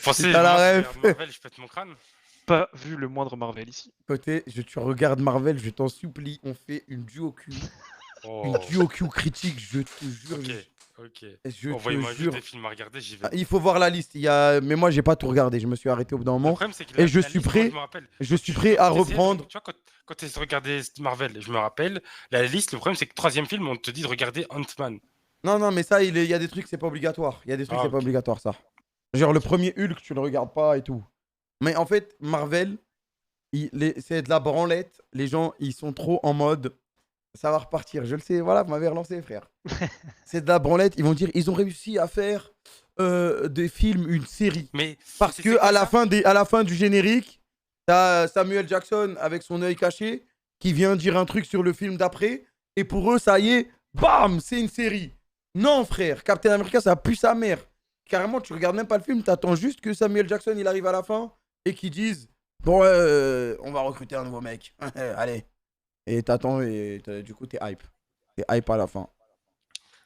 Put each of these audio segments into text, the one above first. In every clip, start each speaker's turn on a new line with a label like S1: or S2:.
S1: Pensez,
S2: T'as la
S1: moi, je
S2: ref.
S1: regarde Marvel, je pète mon crâne.
S3: Pas vu le moindre Marvel ici.
S2: Côté, tu regardes Marvel, je t'en supplie, on fait une duo Q. Une
S1: Oh,
S2: duo Q critique, je te jure.
S1: ok, ok.
S2: Je te
S1: Envoyez-moi juste
S2: jure.
S1: des films à regarder, j'y
S2: Ah,
S1: vais.
S2: il faut voir la liste. Mais moi, j'ai pas tout regardé. Je me suis arrêté au bout d'un
S1: Le
S2: moment.
S1: problème, c'est que
S2: Et
S1: la liste, moi, je me rappelle.
S2: je
S1: Quand
S2: suis prêt à reprendre.
S1: Tu vois, quand tu regardé Marvel, je me rappelle, la liste, le problème, c'est que troisième film, on te dit de regarder Ant-Man.
S2: Non, non, mais ça, il y a des trucs, c'est pas obligatoire. Il y a des trucs,
S1: Ah,
S2: c'est pas
S1: ok.
S2: obligatoire, ça. Genre, le
S1: Ok.
S2: premier Hulk, tu le regardes pas et tout. Mais en fait, Marvel, c'est de la branlette. Les gens, ils sont trop en mode. Ça va repartir. Je le sais, voilà, vous m'avez relancé, frère. C'est de la branlette. Ils vont dire, ils ont réussi à faire des films, une série.
S1: Mais
S2: Parce
S1: c'est
S2: que
S1: quoi ça?
S2: à la fin du générique, t'as Samuel Jackson avec son œil caché qui vient dire un truc sur le film d'après. Et pour eux, ça y est, bam, c'est une série. Non, frère, Captain America, ça pue sa mère. Carrément, tu regardes même pas le film, t'attends juste que Samuel Jackson il arrive à la fin et qu'ils disent bon, on va recruter un nouveau mec. Allez. Et t'attends et du coup, t'es hype. T'es hype à la fin.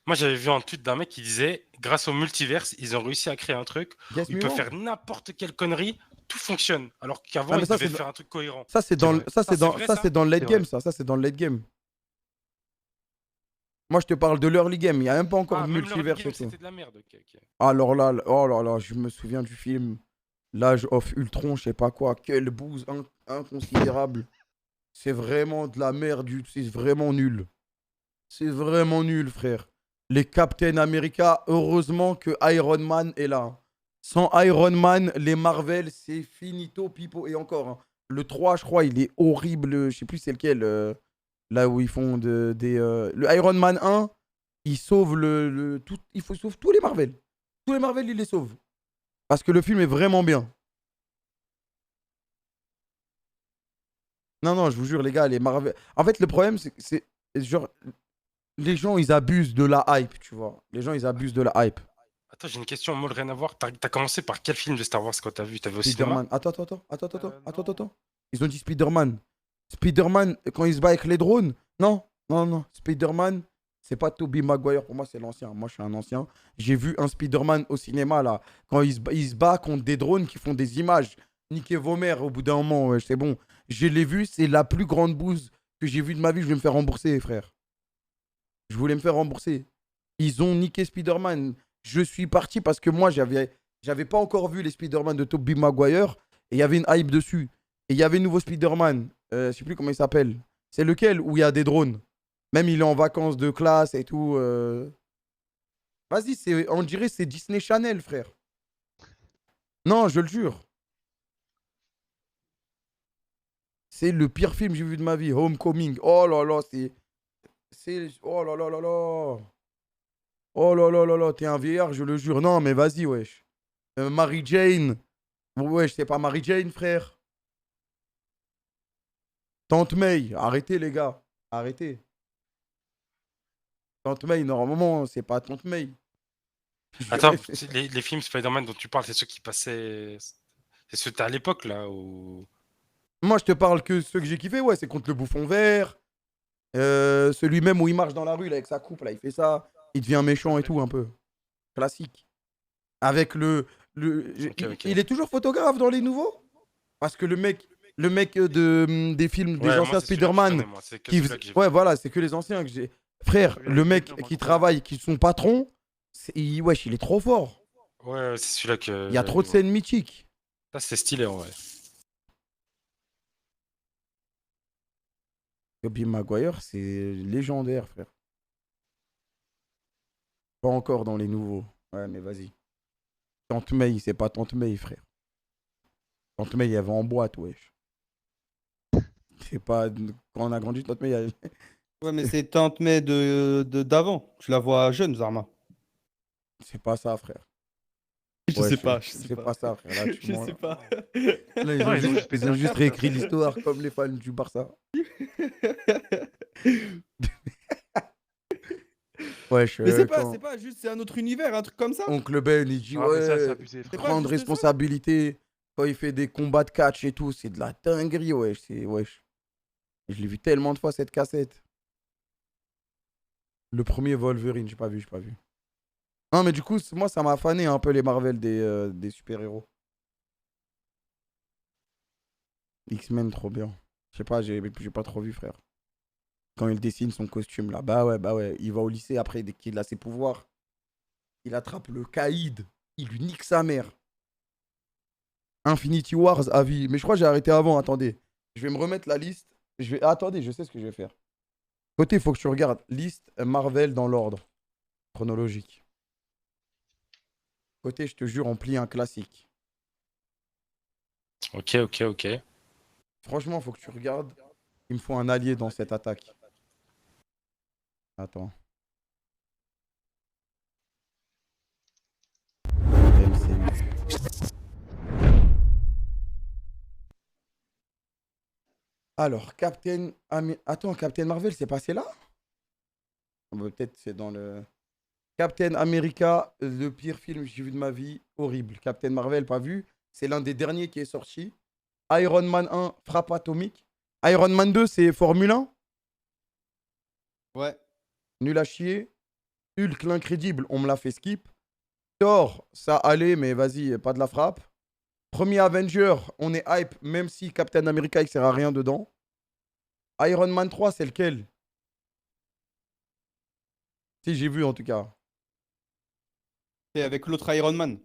S1: Moi, j'avais vu un tweet d'un mec qui disait, grâce au multiverse, ils ont réussi à créer un truc
S2: Guess
S1: où ils
S2: me
S1: peuvent
S2: wrong.
S1: faire n'importe quelle connerie, tout fonctionne. Alors qu'avant,
S2: Ah, mais
S1: ils devaient faire un truc cohérent.
S2: ça, c'est
S3: C'est
S2: dans,
S3: vrai.
S2: ça, c'est
S1: C'est
S2: dans,
S1: vrai,
S2: ça,
S1: ça?
S2: c'est dans le late
S3: C'est
S2: game,
S3: vrai.
S2: ça. Ça, c'est dans le late game. Moi, je te parle de l'early game. Il n'y a même pas encore
S1: Ah,
S2: de
S1: même leur
S2: multiverse et
S1: game,
S2: tout.
S1: c'était de la merde. Ok, ok.
S2: Alors là, oh là là, je me souviens du film L'âge of Ultron, je sais pas quoi. Quelle bouse inconsidérable. C'est vraiment de la merde. C'est vraiment nul. C'est vraiment nul, frère. Les Captain America, heureusement que Iron Man est là. Sans Iron Man, les Marvel, c'est finito, pipo. Et encore, hein, le 3, je crois, il est horrible. Je sais plus c'est lequel. Là où ils font le Iron Man 1, il sauve tout, sauve tous les Marvel. Tous les Marvel, il les sauve. Parce que le film est vraiment bien. Non, non, je vous jure, les gars, les Marvel. En fait, le problème, c'est que genre, les gens, ils abusent de la hype, tu vois. Les gens, ils abusent de la hype.
S1: Attends, j'ai une question, moi, rien à voir. T'as commencé par quel film de Star Wars quand t'as vu? T'as vu au cinéma?
S2: Spider-Man. Attends,
S3: Non.
S2: attends. Ils ont dit Spider-Man. Spider-Man, quand il se bat avec les drones. Non, non, non. Spider-Man, c'est pas Tobey Maguire. Pour moi, c'est l'ancien. Moi, je suis un ancien. J'ai vu un Spider-Man au cinéma, là. Quand il se bat contre des drones qui font des images. Niquez vos mères au bout d'un moment. Ouais, c'est bon. Je l'ai vu. C'est la plus grande bouse que j'ai vue de ma vie. Je vais me faire rembourser, frère. Je voulais me faire rembourser. Ils ont niqué Spider-Man. Je suis parti parce que moi, j'avais pas encore vu les Spider-Man de Tobey Maguire et il y avait une hype dessus. Et il y avait un nouveau Spider-Man. Je sais plus comment il s'appelle. C'est lequel où il y a des drones. Même il est en vacances de classe et tout. Vas-y, on dirait c'est Disney Channel, frère. Non, je le jure. C'est le pire film que j'ai vu de ma vie. Homecoming. Oh là là, oh là là là là. Oh là là là là, t'es un vieillard, je le jure. Non, mais vas-y, wesh. Mary Jane. Wesh, c'est pas Mary Jane, frère. Tante May. Arrêtez, les gars. Arrêtez. Tante May, normalement, c'est pas Tante May.
S1: Attends, les films Spider-Man dont tu parles, c'est ceux qui passaient. C'est ceux que t'as à l'époque, là, où.
S2: Moi, je te parle que ceux que j'ai kiffé, ouais, c'est contre le bouffon vert. Celui même où il marche dans la rue, là, avec sa coupe, là, il fait ça. Il devient méchant et tout, un peu. Classique. Avec
S1: Ok, ok.
S2: il est toujours photographe dans les nouveaux. Parce que le mec des films des
S1: Ouais, moi,
S2: anciens
S1: c'est celui-là que je
S2: Spider-Man,
S1: connais, moi. C'est que celui-là que j'ai
S2: ouais,
S1: vu.
S2: voilà, c'est que les anciens que j'ai. Frère,
S3: Celui
S2: le
S3: avec les
S2: mec
S3: murs,
S2: qui
S3: incroyable.
S2: travaille, qui est son patron, wesh, il est trop fort.
S1: Ouais, c'est celui-là que
S2: Il y a
S1: j'avais
S2: trop
S1: vu,
S2: de
S1: moi.
S2: scènes mythiques.
S1: Là, c'est stylé, en vrai.
S2: Tobey Maguire, c'est légendaire, frère. Pas encore dans les nouveaux. Ouais, mais vas-y. Tante May, c'est pas Tante May, frère. Tante May, elle va en boîte, wesh. C'est pas. Quand on a grandi, Tante May,
S4: Ouais, mais c'est Tante May d'avant. Tu la vois jeune, Zarma.
S2: c'est pas ça, frère.
S4: Je
S2: Ouais,
S4: sais pas, je sais
S2: c'est
S4: pas.
S2: pas ça, frère. Là, tu
S4: Je
S2: mens,
S4: sais
S2: là.
S4: pas.
S2: Là,
S3: Non, ils ont juste pété un câble.
S2: réécrit l'histoire comme les fans du Barça. Wesh,
S4: Mais c'est
S2: quand
S4: pas juste, c'est un autre univers, un truc comme ça.
S2: Oncle Ben, il dit
S3: Ah, mais ça, c'est
S2: ouais,
S3: abusé,
S4: C'est
S3: frère.
S4: pas
S2: prendre
S4: juste ça.
S2: responsabilité. Quand il fait des combats de catch et tout, c'est de la dinguerie, wesh. Wesh. Je l'ai vu tellement de fois, cette cassette. Le premier Wolverine, j'ai pas vu. Non, mais du coup, moi, ça m'a fané un peu les Marvel des super-héros. X-Men, trop bien. Je sais pas, j'ai pas trop vu, frère. Quand il dessine son costume, là. Bah ouais. Il va au lycée après, dès qu'il a ses pouvoirs. Il attrape le caïd. Il lui nique sa mère. Infinity Wars à vie. Mais je crois que j'ai arrêté avant, attendez. Je vais me remettre la liste. Attendez, je sais ce que je vais faire. Côté, il faut que tu regardes liste Marvel dans l'ordre chronologique. Côté, je te jure, on plie un classique.
S1: Ok.
S2: Franchement, il faut que tu regardes. Il me faut un allié dans cette attaque. Attends. MCU. Alors, Attends, Captain Marvel, c'est passé là? Peut-être c'est dans le... Captain America, le pire film que j'ai vu de ma vie. Horrible. Captain Marvel, pas vu. C'est l'un des derniers qui est sorti. Iron Man 1, frappe atomique. Iron Man 2, c'est Formule 1.
S4: Ouais.
S2: Nul à chier. Hulk, l'incrédible, on me l'a fait skip. Thor, ça allait, mais vas-y, pas de la frappe. Premier Avenger, on est hype, même si Captain America, il sert à rien dedans. Iron Man 3, c'est lequel? Si, j'ai vu en tout cas.
S4: C'est avec l'autre Iron Man.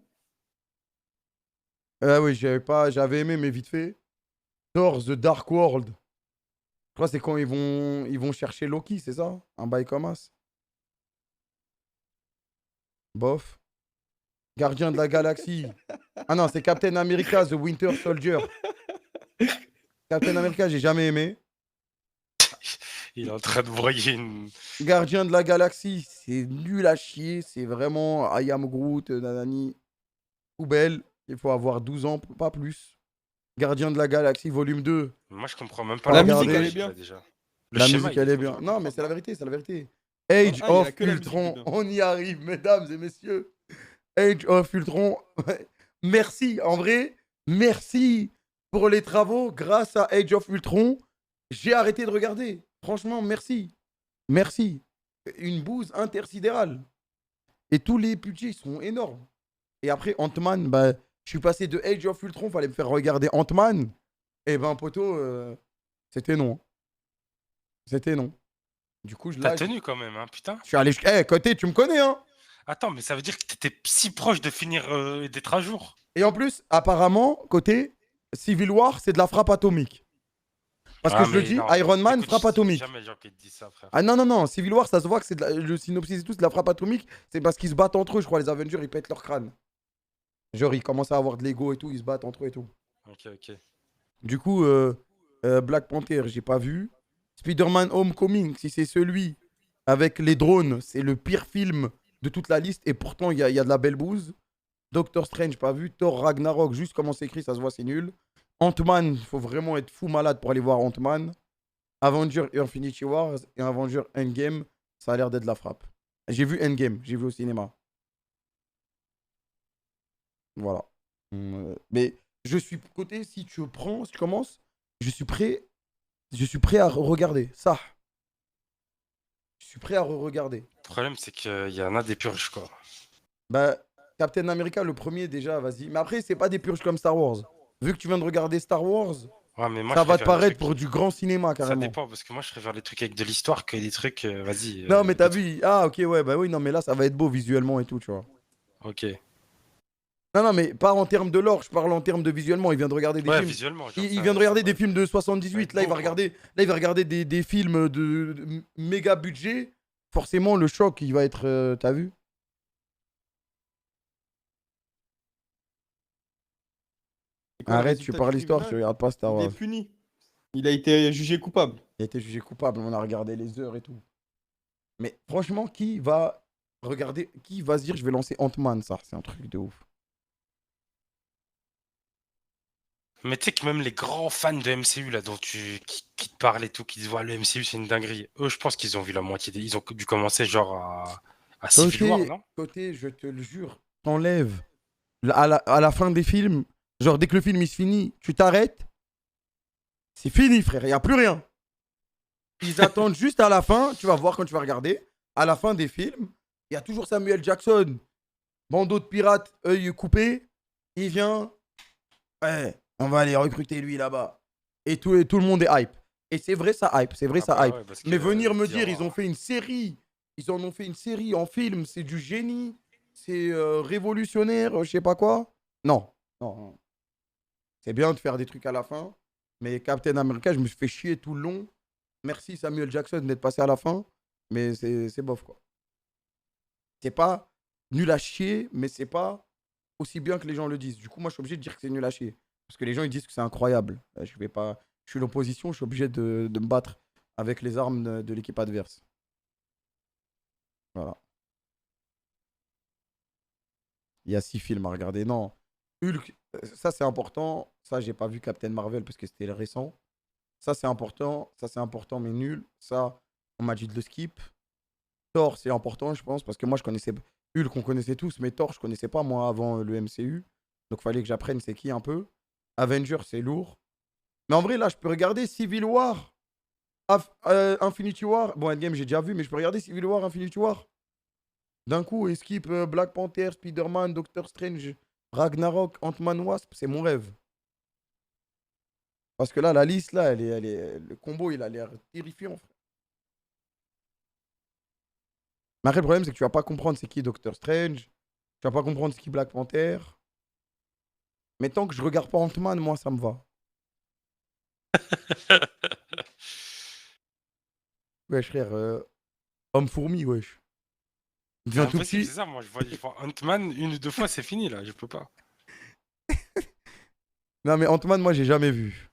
S2: Ah oui, j'avais aimé, mais vite fait. Thor, The Dark World. Je crois que c'est quand ils vont chercher Loki, c'est ça? Un bail comme as. Bof. Gardien de la Galaxie. Ah non, c'est Captain America, The Winter Soldier. Captain America, j'ai jamais aimé.
S1: Il est en train de broyer une.
S2: Gardien de la Galaxie, c'est nul à chier. C'est vraiment I am Groot, nanani. Poubelle. Il faut avoir 12 ans, pas plus. Gardien de la Galaxie, volume 2.
S1: Moi, je comprends même pas
S2: La
S1: le
S2: musique, elle
S4: est bien.
S1: là, déjà. Le
S2: La
S1: schéma,
S2: musique,
S1: il
S2: elle est
S1: trop
S2: bien.
S1: dur à
S2: Non, mais
S1: comprendre.
S2: c'est la vérité, c'est la vérité. Age
S4: il y a
S2: of
S4: que la musique
S2: Ultron,
S4: dedans.
S2: on y arrive, mesdames et messieurs. Age of Ultron. Merci, en vrai, merci pour les travaux. Grâce à Age of Ultron, j'ai arrêté de regarder. Franchement, merci. Merci. Une bouse intersidérale. Et tous les budgets sont énormes. Et après, Ant-Man, bah, je suis passé de Age of Ultron, fallait me faire regarder Ant-Man. Et ben, poteau, c'était non. C'était non. Du coup,
S1: T'as
S2: là,
S1: tenu quand même, hein, putain.
S2: je suis allé. Côté, tu me connais, hein.
S1: Attends, mais ça veut dire que t'étais si proche de finir et d'être à jour.
S2: Et en plus, apparemment, côté, Civil War, c'est de la frappe atomique. Parce que je le
S1: mais
S2: dis,
S1: non.
S2: Iron Man,
S1: Écoute,
S2: frappe
S1: c'est
S2: atomique.
S1: jamais les gens qui te disent ça, frère.
S2: Ah non, Civil War, ça se voit que c'est le synopsis et tout, c'est de la frappe atomique. C'est parce qu'ils se battent entre eux, je crois, les Avengers, ils pètent leur crâne. Genre, ils commencent à avoir de l'ego et tout, ils se battent entre eux et tout.
S1: Ok.
S2: Du coup, Black Panther, j'ai pas vu. Spider-Man Homecoming, si c'est celui avec les drones, c'est le pire film de toute la liste. Et pourtant, il y a de la belle bouse. Doctor Strange, pas vu. Thor Ragnarok, juste comment c'est écrit, ça se voit, c'est nul. Ant-Man, il faut vraiment être fou malade pour aller voir Ant-Man. Avenger Infinity Wars et Avenger Endgame, ça a l'air d'être de la frappe. J'ai vu Endgame, j'ai vu au cinéma. Voilà. Mais je suis côté, si tu commences, je suis prêt à regarder ça. Je suis prêt à regarder.
S1: Le problème, c'est qu'il y en a des purges, quoi.
S2: Bah, Captain America, le premier, déjà, vas-y. Mais après, c'est pas des purges comme Star Wars. Vu que tu viens de regarder Star Wars,
S1: Ouais, mais moi,
S2: ça
S1: je
S2: va te
S1: préfère les
S2: paraître
S1: trucs-
S2: pour du grand cinéma,
S1: Ça
S2: carrément.
S1: dépend, parce que moi, je préfère les trucs avec de l'histoire que des trucs, vas-y.
S2: Non, mais t'as
S1: des
S2: vu. Ah, ok, ouais, bah oui, non, mais là, ça va être beau visuellement et tout, tu vois.
S1: trucs- Ok.
S2: Non, mais pas en termes de lore, je parle en termes de visuellement. Il vient de regarder des
S1: Ouais,
S2: films.
S1: visuellement. genre,
S2: Il
S1: ça-
S2: vient de regarder
S1: ça
S2: des
S1: va
S2: films de
S1: être
S2: 78. Là, il
S1: beau,
S2: va
S1: quoi.
S2: regarder des films de méga budget. Forcément, le choc, il va être. T'as vu?
S4: C'est quoi le
S2: Arrête, tu
S4: résultat
S2: parles
S4: du
S2: histoire, tu
S4: tribunal?
S2: regardes pas Star
S4: Il
S2: Wars.
S4: est puni. Il a été jugé coupable.
S2: Il a été jugé coupable, on a regardé les heures et tout. Mais franchement, qui va se dire je vais lancer Ant-Man, ça? C'est un truc de ouf.
S1: Mais tu sais que même les grands fans de MCU, là, qui te parlent et tout, qui disent, ouais, le MCU, c'est une dinguerie. Eux, je pense qu'ils ont vu la moitié Ils ont dû commencer, genre, à Civil War, non?
S2: Côté, je te le jure, t'enlèves à la fin des films, genre dès que le film il se finit, tu t'arrêtes, c'est fini, frère, il n'y a plus rien. Ils attendent juste à la fin, tu vas voir quand tu vas regarder, à la fin des films, il y a toujours Samuel Jackson, bandeau de pirates, œil coupé, il vient, ouais, on va aller recruter lui là-bas. et tout le monde est hype. Et c'est vrai, ça hype. C'est vrai,
S1: Ah
S2: ça
S1: bah
S2: hype.
S1: ouais, parce
S2: Mais
S1: que
S2: venir me
S1: dire,
S2: dire, ils ont fait une série. Ils en ont fait une série en film. C'est du génie. C'est révolutionnaire, je sais pas quoi. Non. Non, non. C'est bien de faire des trucs à la fin. Mais Captain America, je me suis fait chier tout le long. Merci Samuel Jackson d'être passé à la fin. Mais c'est bof, quoi. C'est pas nul à chier, mais c'est pas aussi bien que les gens le disent. Du coup, moi, je suis obligé de dire que c'est nul à chier. Parce que les gens, ils disent que c'est incroyable. Je vais pas... Je suis l'opposition, je suis obligé de me battre avec les armes de l'équipe adverse. Voilà. Il y a 6 films à regarder. Non. Hulk, ça c'est important. Ça, j'ai pas vu Captain Marvel parce que c'était le récent. Ça, c'est important. Ça, c'est important, mais nul. Ça, on m'a dit de le skip. Thor, c'est important, je pense, parce que moi, je connaissais Hulk, on connaissait tous, mais Thor, je connaissais pas, moi, avant le MCU. Donc, fallait que j'apprenne c'est qui un peu. Avengers, c'est lourd. Mais en vrai, là, je peux regarder Civil War, Infinity War. Bon, Endgame, j'ai déjà vu, mais je peux regarder Civil War, Infinity War. D'un coup, et skip Black Panther, Spider-Man, Doctor Strange, Ragnarok, Ant-Man Wasp, c'est mon rêve. Parce que là, la liste, là, le combo, il a l'air terrifiant, frère. Mais après, le problème, c'est que tu vas pas comprendre c'est qui Doctor Strange. Tu vas pas comprendre c'est qui Black Panther. Mais tant que je regarde pas Ant-Man, moi, ça me va. Wesh, frère. Homme-fourmi, wesh. Il
S1: c'est
S2: devient tout
S1: impossible,
S2: petit.
S1: c'est ça. Moi, je vois Ant-Man une ou deux fois, c'est fini là, je peux pas.
S2: Non, mais Ant-Man, moi, j'ai jamais vu.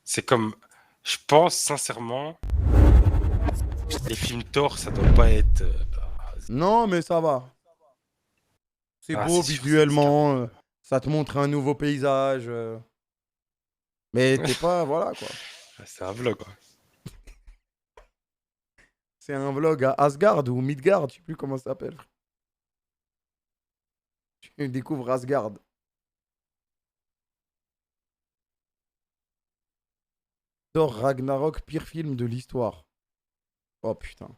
S1: C'est comme, je pense sincèrement, les films Thor, ça doit pas être.
S2: Non, mais ça va. C'est
S1: Ah,
S2: beau
S1: c'est sûr, c'est
S2: visuellement.
S1: escargot.
S2: Ça te montre un nouveau paysage. Mais t'es pas. Voilà, quoi.
S1: Ah, c'est un vlog, quoi.
S2: C'est un vlog à Asgard ou Midgard, je sais plus comment ça s'appelle. Tu découvres Asgard. Thor Ragnarok, pire film de l'histoire. Oh putain.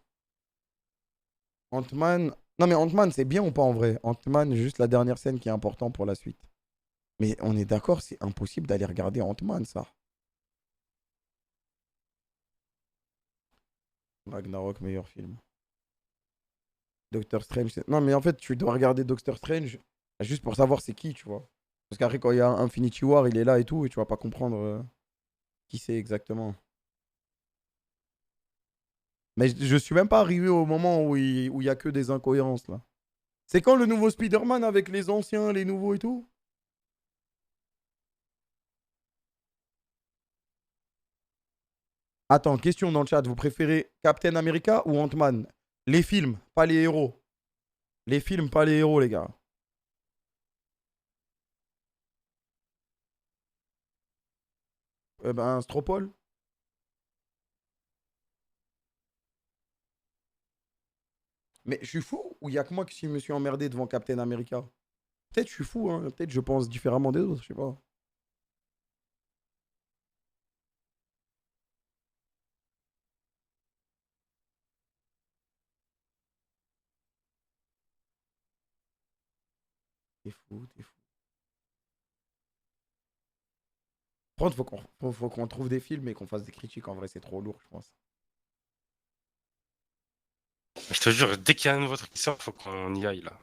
S2: Ant-Man. Non, mais Ant-Man, c'est bien ou pas en vrai? Ant-Man, juste la dernière scène qui est importante pour la suite. Mais on est d'accord, c'est impossible d'aller regarder Ant-Man, ça. Ragnarok, meilleur film. Doctor Strange. Non, mais en fait, tu dois regarder Doctor Strange juste pour savoir c'est qui, tu vois. Parce qu'après, quand il y a Infinity War, il est là et tout, et tu vas pas comprendre qui c'est exactement. Mais je suis même pas arrivé au moment où il y a que des incohérences, là. C'est quand le nouveau Spider-Man avec les anciens, les nouveaux et tout? Attends, question dans le chat. Vous préférez Captain America ou Ant-Man? Les films, pas les héros. Les films, pas les héros, les gars. Eh ben, Stropole. Mais je suis fou ou il y a que moi qui me suis emmerdé devant Captain America? Peut-être je suis fou, hein. Peut-être je pense différemment des autres, je sais pas. T'es fou, t'es fou. Par contre, faut qu'on trouve des films et qu'on fasse des critiques. En vrai, c'est trop lourd, je pense.
S1: Je te jure, dès qu'il y a un nouveau truc qui sort, faut qu'on y aille là.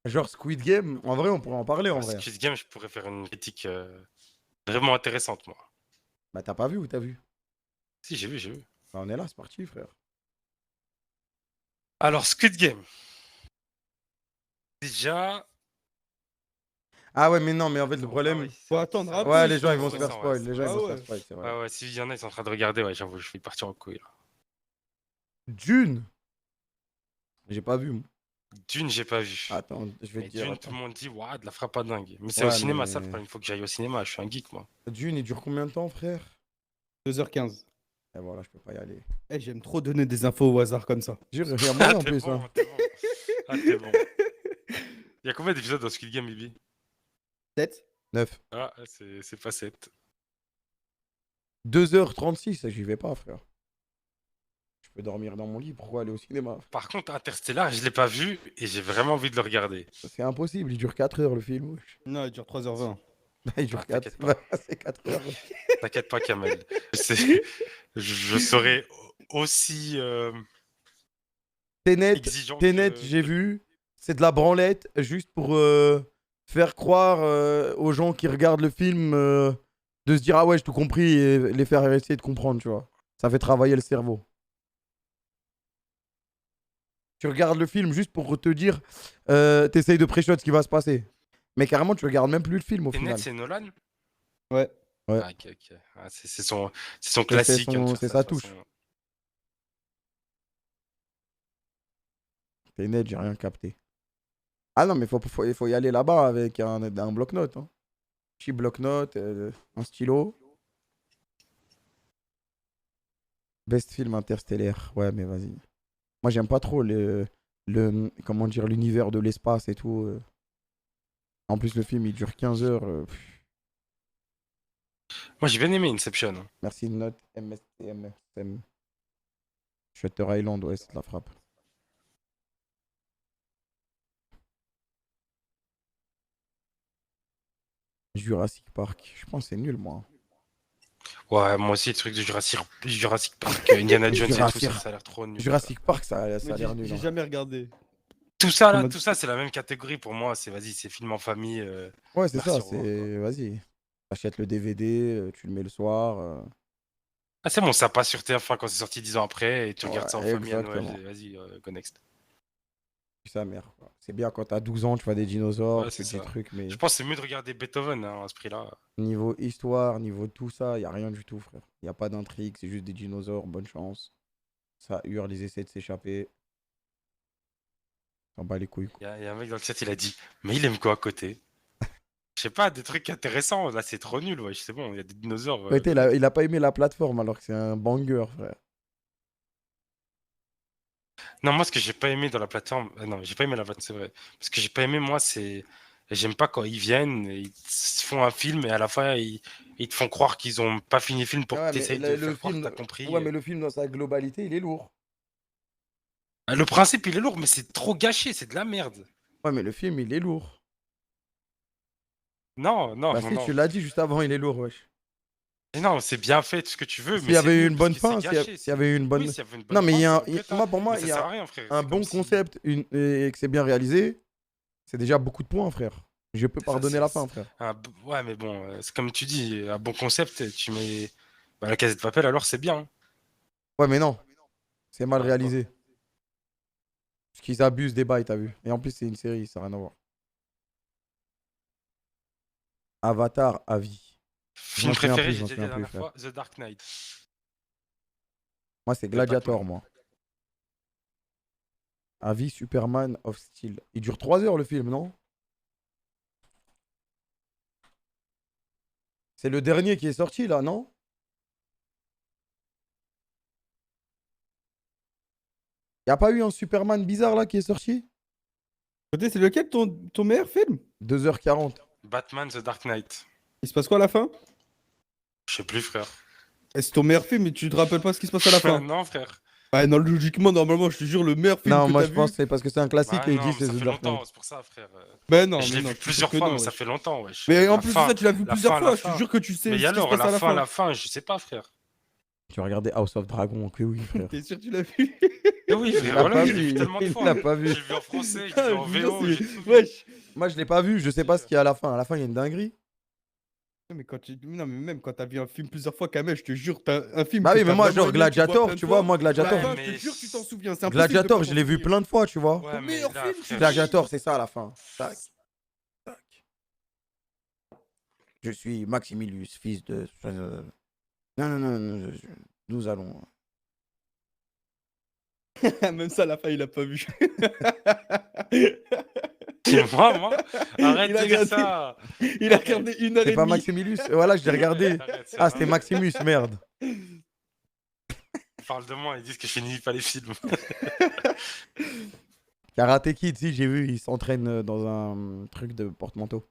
S2: Genre Squid Game, en vrai, on pourrait en parler en
S1: Ouais,
S2: vrai.
S1: Squid Game, je pourrais faire une critique vraiment intéressante, moi.
S2: Bah, t'as pas vu ou t'as vu?
S1: Si, j'ai vu, j'ai vu.
S2: Bah, on est là, c'est parti, frère.
S1: Alors, Squid Game. Déjà.
S2: Ah ouais, mais non, mais en fait, le
S1: Ah
S2: problème.
S1: ouais,
S4: Faut attendre un
S2: Ouais,
S4: peu,
S2: les
S4: je
S2: gens, ils
S4: pense,
S2: vont se
S4: hein.
S2: faire spoil. Les gens, ils
S4: Ah
S2: vont se
S4: ouais.
S2: faire spoil, c'est vrai.
S1: Ouais, ouais, s'il y en a, ils sont en train de regarder, ouais, j'avoue, je vais partir en couille là.
S2: Dune. J'ai pas vu, moi.
S1: Dune, j'ai pas vu.
S2: Attends, je vais te
S1: Mais
S2: dire.
S1: Dune, tout
S2: Attends.
S1: le monde dit, waouh, de la frappe à dingue. Mais c'est au
S2: Ouais,
S1: cinéma, ça le
S2: mais.
S1: problème. Il faut que j'aille au cinéma, je suis un geek, moi.
S2: Dune, il dure combien de temps, frère?
S4: 2h15.
S2: Et voilà, je peux pas y aller.
S4: Eh, j'aime trop donner des infos au hasard comme ça.
S2: Jure, il y a
S1: Ah,
S2: moyen en
S1: t'es
S2: plus, hein.
S1: bon, t'es bon. Ah, t'es bon. Il y a combien d'épisodes dans Squid Game, Bibi?
S4: 7.
S2: 9.
S1: Ah, c'est pas 7.
S2: 2h36, j'y vais pas, frère. Je peux dormir dans mon lit, pourquoi aller au cinéma?
S1: Par contre, Interstellar, je l'ai pas vu et j'ai vraiment envie de le regarder.
S2: C'est impossible, il dure 4 heures le film, wesh.
S4: Non, il dure 3h20.
S2: Il dure
S1: Ah,
S2: 4.
S1: t'inquiète pas.
S2: C'est 4 heures.
S1: T'inquiète pas, Kamel. Je serai aussi
S2: Tenet,
S1: exigeant
S2: Tenet,
S1: que.
S2: j'ai vu. C'est de la branlette, juste pour faire croire aux gens qui regardent le film de se dire ah ouais, j'ai tout compris et les faire essayer de comprendre, tu vois. Ça fait travailler le cerveau. Tu regardes le film juste pour te dire, t'essayes de pré-shot ce qui va se passer. Mais carrément, tu regardes même plus le film au
S1: Tenet,
S2: final.
S1: c'est Nolan?
S4: Ouais.
S2: Ouais.
S1: Ah, ok, ok. Ah, c'est son
S2: Et c'est
S1: classique, hein, de faire
S2: c'est
S1: ça,
S2: sa
S1: de toute
S2: touche.
S1: façon.
S2: Tenet, j'ai rien capté. Ah non, mais il faut y aller là-bas avec un bloc-notes. Hein. Petit bloc-notes, un stylo. Best film interstellaire. Ouais, mais vas-y. Moi, j'aime pas trop comment dire, l'univers de l'espace et tout. En plus, le film, il dure 15 heures.
S1: Moi, j'ai bien aimé Inception, hein.
S2: Merci de note. MSTM. Shutter Island, ouais, c'est de la frappe. Jurassic Park. Je pense que c'est nul, moi.
S1: Ouais, moi aussi, le truc de Jurassic Park, Indiana Jones et tout, ça a l'air trop nul.
S2: Jurassic Park, ça a
S4: Mais
S2: l'air nul.
S4: j'ai
S2: Hein.
S4: jamais regardé.
S1: Tout ça, là,
S4: Comment-
S1: tout ça, c'est la même catégorie pour moi. Vas-y, c'est film en famille.
S2: Ouais, c'est
S1: merci,
S2: ça.
S1: au revoir, quoi.
S2: C'est. Vas-y. T'achètes le DVD, tu le mets le soir.
S1: Ah, c'est bon, ça passe sur TF1 quand c'est sorti 10 ans après et tu regardes ça en
S2: Ouais,
S1: famille à Noël.
S2: exactement.
S1: Vas-y, go next.
S2: Sa mère. Quoi. C'est bien quand t'as 12 ans, tu vois des dinosaures,
S1: Ouais,
S2: tu
S1: c'est
S2: fais des
S1: ça.
S2: trucs, mais
S1: Je pense que c'est mieux de regarder Beethoven, hein, à ce prix-là.
S2: niveau histoire, niveau tout ça, y a rien du tout, frère. Y a pas d'intrigue, c'est juste des dinosaures, bonne chance. Ça hurle, ils essaient de s'échapper. S'en bat les couilles, quoi.
S1: Il y a un mec dans le chat, il a dit, mais il aime quoi à côté? Je sais pas, des trucs intéressants. Là, c'est trop nul, ouais. C'est bon, il y a des dinosaures.
S2: Ouais, il a pas aimé la plateforme alors que c'est un banger, frère.
S1: Non, moi, ce que j'ai pas aimé dans la plateforme. Non, j'ai pas aimé la plateforme, c'est vrai. Ce que j'ai pas aimé, moi, c'est. J'aime pas quand ils viennent, et ils se font un film et à la fin, ils te font croire qu'ils ont pas fini le film pour que
S2: Ouais,
S1: tu
S2: mais
S1: essayes de
S2: le
S1: faire croire que
S2: film,
S1: t'as compris.
S2: ouais, mais le film dans sa globalité, il est lourd.
S1: Le principe, il est lourd, mais c'est trop gâché, c'est de la merde.
S2: Ouais, mais le film, il est lourd.
S1: Non, non,
S2: Bah
S1: non,
S2: si,
S1: non.
S2: tu l'as dit juste avant, il est lourd, wesh.
S1: Mais non, c'est bien fait, tout ce que tu veux,
S2: S'il
S1: mais
S2: y
S1: c'est
S2: avait eu
S1: nul
S2: une
S1: parce
S2: bonne
S1: que c'est
S2: fin,
S1: gâché.
S2: s'il y avait eu une bonne...
S1: Oui, s'il y avait une bonne
S2: Non, mais
S1: fin, c'est ok,
S2: moi, pour moi,
S1: mais
S2: il
S1: ça
S2: y
S1: sert
S2: a
S1: à rien, frère.
S2: un
S1: C'est
S2: bon
S1: comme si-
S2: concept et que c'est bien réalisé. C'est déjà beaucoup de points, frère. Je peux
S1: Ça,
S2: pardonner la fin, frère.
S1: Ouais, mais bon, c'est comme tu dis, un bon concept, tu mets la casette de papel, alors c'est bien.
S2: Ouais, mais non, c'est mal
S1: Ouais, quoi.
S2: réalisé. Parce qu'ils abusent des bails, t'as vu. Et en plus, c'est une série, ça n'a rien à voir. Avatar à vie.
S1: Film
S2: m'en souviens
S1: préféré,
S2: plus,
S1: j'ai
S2: j'en
S1: dit
S2: souviens
S1: la
S2: plus,
S1: dernière
S2: frère.
S1: fois, The Dark Knight.
S2: Moi, c'est
S1: De
S2: Gladiator,
S1: Batman.
S2: moi. À vie, Superman of Steel. Il dure 3 heures, le film, non? C'est le dernier qui est sorti, là, non? Y a pas eu un Superman bizarre, là, qui est sorti?
S4: Côté, c'est lequel ton meilleur film?
S2: 2h40.
S1: Batman, The Dark Knight.
S4: Il se passe quoi à la fin?
S1: Je sais plus, frère.
S4: Eh, c'est ton meilleur film et tu te rappelles pas ce qui se passe à la fin?
S1: Non, frère.
S4: Ouais, non, logiquement, normalement, je te jure, le meilleur film
S2: Non,
S4: que
S2: moi,
S4: t'as
S2: je
S4: vu.
S2: pense que c'est parce que c'est un classique
S1: Bah
S2: et il
S1: non,
S2: dit
S1: mais
S2: c'est
S1: ça
S2: The
S1: fait
S2: Dark Knight.
S1: longtemps, c'est pour ça, frère.
S4: Ben non,
S1: Je
S4: mais
S1: l'ai
S4: non,
S1: vu
S4: je te jure
S1: plusieurs
S4: que
S1: fois,
S4: non,
S1: mais ça
S4: wesh.
S1: fait longtemps, wesh.
S4: Mais en
S1: La
S4: plus de
S1: fin,
S4: ça, tu l'as vu
S1: la
S4: plusieurs
S1: fin,
S4: fois.
S1: la
S4: Je te
S1: fin.
S4: jure que tu sais
S1: Mais
S4: ce qui se
S1: alors,
S4: passe à
S1: la
S4: la fin.
S1: fin, je sais pas, frère.
S2: Tu as regardé House of Dragon, que oui, frère.
S4: T'es sûr que tu l'as vu?
S1: Mais oui,
S2: Il
S1: frère,
S2: l'a
S1: voilà,
S2: pas
S1: je l'ai vu
S2: vu,
S1: tellement de
S2: il
S1: fois.
S2: l'a pas vu.
S1: Je l'ai vu en français, je l'ai
S4: Ah,
S1: vu
S4: je
S1: en
S4: vous jure,
S1: VO, j'ai tout vu.
S4: Wesh.
S2: Moi, je l'ai pas vu, je sais pas ce qu'il y a à la fin. À la fin, il y a une dinguerie.
S4: Non, mais non, mais même quand t'as vu un film plusieurs fois, Kamel, je te jure, t'as un film
S2: Bah
S4: que
S2: oui, mais
S4: t'as
S2: moi,
S4: vraiment
S2: genre
S4: aimé, tu vois
S2: Gladiator,
S4: plein de
S2: tu vois,
S4: fois,
S2: moi, Gladiator.
S4: à la fin,
S1: Ouais,
S4: je te
S1: mais-
S4: jure, tu t'en souviens. C'est impossible de
S2: Gladiator,
S4: pas
S2: je
S4: t'en
S2: l'ai vu
S4: souvenir.
S2: plein de fois, tu vois.
S1: Ouais,
S4: Ton
S1: mais
S4: meilleur
S1: là,
S4: film,
S1: frère,
S2: Gladiator, c'est ça à la fin. Tac, tac. Je suis Maximilius, fils de. Non, non, non, non, nous allons.
S4: Même ça, à la fin, il a pas vu.
S1: c'est moi, arrête
S4: Il a
S1: de dire
S4: regardé-
S1: ça.
S4: Il a regardé 1 heure
S2: C'est
S4: et
S2: pas
S4: demie.
S2: Maximilius? Voilà, je l'ai regardé.
S1: Arrête, c'est
S2: Ah, c'était
S1: vrai.
S2: Maximus, merde.
S1: Ils parlent de moi, ils disent que je finis pas les films.
S2: Karate Kid, si, j'ai vu, il s'entraîne dans un truc de porte-manteau.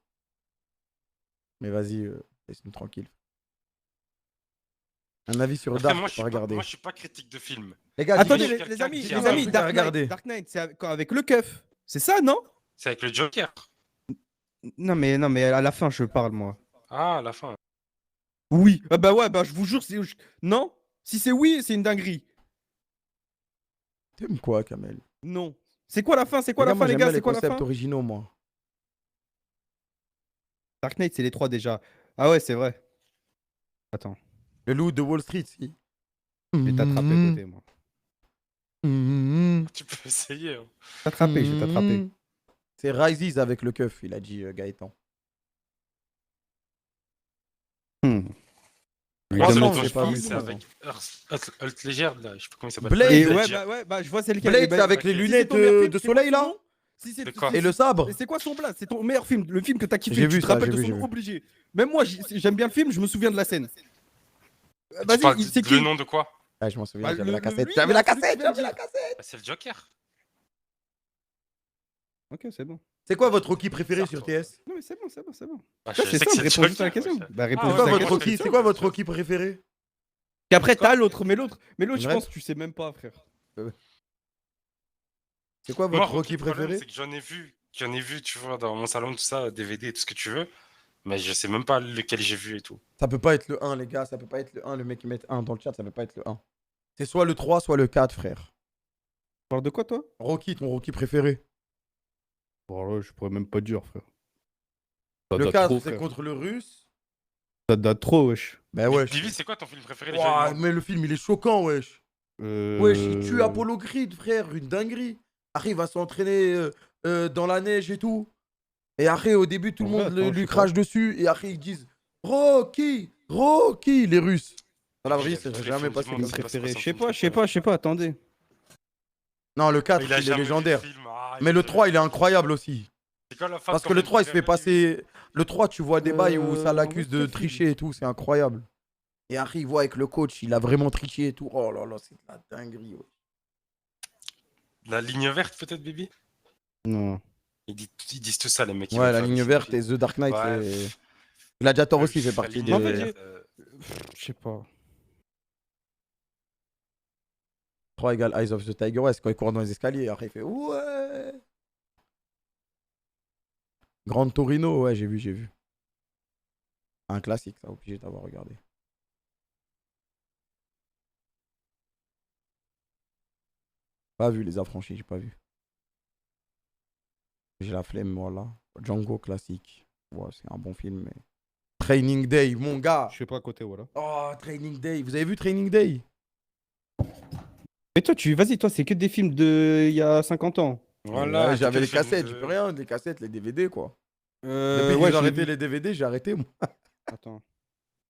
S2: Mais vas-y, laisse-nous tranquille. Un avis sur
S1: Après,
S2: Dark,
S1: moi, je suis
S2: pas
S1: pas,
S2: regarder.
S1: moi, je suis pas critique de film.
S2: Les gars,
S4: Attendez,
S1: dis-moi,
S4: les
S1: quelqu'un
S4: amis,
S1: qui
S4: les
S1: a
S4: amis,
S1: pas
S2: vu. Regardez.
S4: Dark Knight, c'est avec le keuf. C'est ça, non?
S1: C'est avec le Joker.
S4: Non, mais à la fin, je parle, moi.
S1: Ah, à la fin.
S4: Oui. Ah bah ouais, bah je vous jure, non. Si c'est oui, c'est une dinguerie.
S2: T'aimes quoi, Kamel?
S4: Non. C'est quoi la fin? C'est quoi
S2: Les gars,
S4: la fin,
S2: moi
S4: les
S2: j'aime
S4: gars?
S2: bien les
S4: C'est quoi la
S2: concepts
S4: fin?
S2: originaux, moi.
S4: Dark Knight, c'est les 3 déjà. Ah ouais, c'est vrai. Attends,
S2: Le loup de Wall Street, si.
S4: je vais t'attraper à côté, moi.
S1: Tu peux essayer. Hein.
S4: T'attraper, je vais t'attraper.
S2: C'est Rises avec le keuf, il a dit Gaëtan.
S4: Hmm.
S1: Moi,
S2: Franchement,
S1: celui dont
S2: j'ai
S1: je
S2: pas
S1: parle,
S2: vu
S1: c'est
S2: ça.
S1: avec Heath Ledger, là. Je sais pas comment il s'appelle.
S2: Blade.
S4: Et
S1: Heath
S4: ouais,
S1: Ledger.
S4: bah ouais, bah je vois c'est lequel.
S2: Blade,
S4: Eh ben,
S2: c'est avec
S1: ok.
S2: les
S1: Si
S4: si c'est
S2: lunettes
S4: ton meilleur film,
S2: de
S4: c'est quoi
S2: soleil,
S4: son
S2: là?
S4: nom? Si c'est
S1: C'est quoi
S2: Et le sabre?
S4: c'est quoi son blaze? C'est ton meilleur film, le film que t'as kiffé.
S2: J'ai vu
S4: Tu te
S2: ça,
S4: rappelles
S2: j'ai
S4: de
S2: vu,
S4: son
S2: j'ai
S4: nom
S2: vu.
S4: obligé. Même moi, j'aime bien le film, je me souviens de la scène.
S1: Tu parles
S4: Vas-y, c'est
S1: le
S4: qui?
S1: nom de quoi?
S2: Ah, je m'en souviens,
S4: Bah,
S2: j'avais la cassette.
S4: lui,
S2: J'avais
S4: là,
S2: la
S4: celui que tu
S2: cassette,
S4: viens de
S2: j'avais la
S4: dire.
S2: cassette.
S1: Bah, c'est le Joker.
S4: Ok, c'est bon.
S2: C'est quoi votre Rocky préféré
S1: Ça,
S2: sur
S1: toi.
S2: TS?
S4: Non mais c'est bon, c'est bon, c'est bon.
S1: Bah,
S4: Ça,
S1: je
S4: c'est
S1: sais que
S4: simple,
S1: c'est
S4: réponds juste à la
S1: Joker,
S4: question.
S1: ouais.
S4: Bah réponds
S1: Ah,
S2: C'est
S4: juste à
S2: quoi
S4: la
S1: ouais,
S2: votre
S1: moi,
S4: question.
S2: Rocky?
S1: je
S2: C'est quoi
S1: sais,
S2: votre
S1: je sais.
S2: Rocky préféré?
S4: Et après,
S1: Quoi?
S4: t'as l'autre, mais l'autre, je
S2: Ouais.
S4: pense que tu sais même pas, frère.
S2: C'est quoi
S1: Moi,
S2: votre
S1: Rocky,
S2: Rocky
S1: le problème,
S2: préféré?
S1: c'est que j'en ai vu, tu vois, dans mon salon, tout ça, DVD, tout ce que tu veux. Mais je sais même pas lequel j'ai vu et tout.
S2: Ça peut pas être le 1, les gars, ça peut pas être le 1. Le mec qui met 1 dans le chat, ça peut pas être le 1. C'est soit le 3, soit le 4, frère.
S4: Tu parles de quoi, toi?
S2: Rocky, ton Rocky préféré?
S4: Bon, là, je pourrais même pas dire, frère. Ça
S2: Le
S4: date
S2: 4,
S4: trop,
S2: c'est
S4: frère.
S2: contre le russe?
S4: Ça date trop, wesh.
S2: Ben wesh.
S1: Bibi, c'est quoi ton film préféré déjà?
S2: Ouah,
S1: Il demande.
S2: mais le film, il est choquant, wesh. Wesh, il tue Apollo Creed, frère, une dinguerie. Arrive à s'entraîner dans la neige et tout. Et après, au début, tout
S4: En
S2: le
S4: vrai,
S2: monde
S4: attends, je
S2: lui
S4: sais pas.
S2: crache dessus. Et après, ils disent Rocky, Rocky, les Russes. Dans la vraie vie,
S1: Il a
S2: ça
S1: tous
S2: serait
S1: les
S2: jamais
S1: films du
S2: passé
S1: monde,
S2: comme
S4: Film
S2: ça.
S1: c'est pas
S4: préféré.
S1: son
S4: Je sais
S1: film
S4: pas,
S1: préféré.
S4: attendez.
S2: Non, le 4,
S1: Il a
S2: il est
S1: jamais vu le
S2: légendaire.
S1: film. Ah,
S2: Mais le 3, il est incroyable aussi.
S1: C'est quoi la fin de
S2: Parce
S1: ton
S2: que le
S1: film
S2: 3, il se fait
S1: préféré?
S2: passer. Le 3, tu vois des bails où ça
S4: En
S2: l'accuse
S4: vrai,
S2: de
S4: quel
S2: tricher et tout. C'est incroyable. Et après, il voit avec le coach, il a vraiment triché et tout. Oh là là, c'est de la dinguerie. Ouais.
S1: La ligne verte, peut-être, Bibi?
S4: Non.
S1: Ils disent tout ça, les mecs. Qui
S2: Ouais,
S1: veulent
S2: la
S1: faire des
S2: ligne
S1: films.
S2: verte et The Dark Knight,
S1: Ouais,
S2: c'est. Gladiator
S1: la
S2: aussi fait partie
S1: ligne
S2: des.
S4: En fait,
S1: verte,
S4: Je sais pas.
S2: 3 égale Eyes of the Tiger West quand il court dans les escaliers. Après, il fait ouais. Grand Torino, ouais, j'ai vu. Un classique, ça, obligé d'avoir regardé. Pas vu les affranchis, j'ai pas vu. J'ai la flemme, voilà. Django classique. Ouais, c'est un bon film, mais. Training Day, mon gars.
S4: Je sais pas à côté, voilà.
S2: Oh, Training Day. Vous avez vu Training Day?
S4: Mais toi, vas-y, toi, c'est que des films de il y a 50 ans.
S1: Voilà,
S2: Ouais, j'avais
S1: quel
S2: les
S1: film
S2: cassettes,
S1: de-
S2: je peux rien, les cassettes, les DVD, quoi. Depuis que
S4: Ouais,
S2: j'ai
S4: je l'ai
S2: arrêté
S4: vu.
S2: les DVD, j'ai arrêté, moi.
S4: Attends.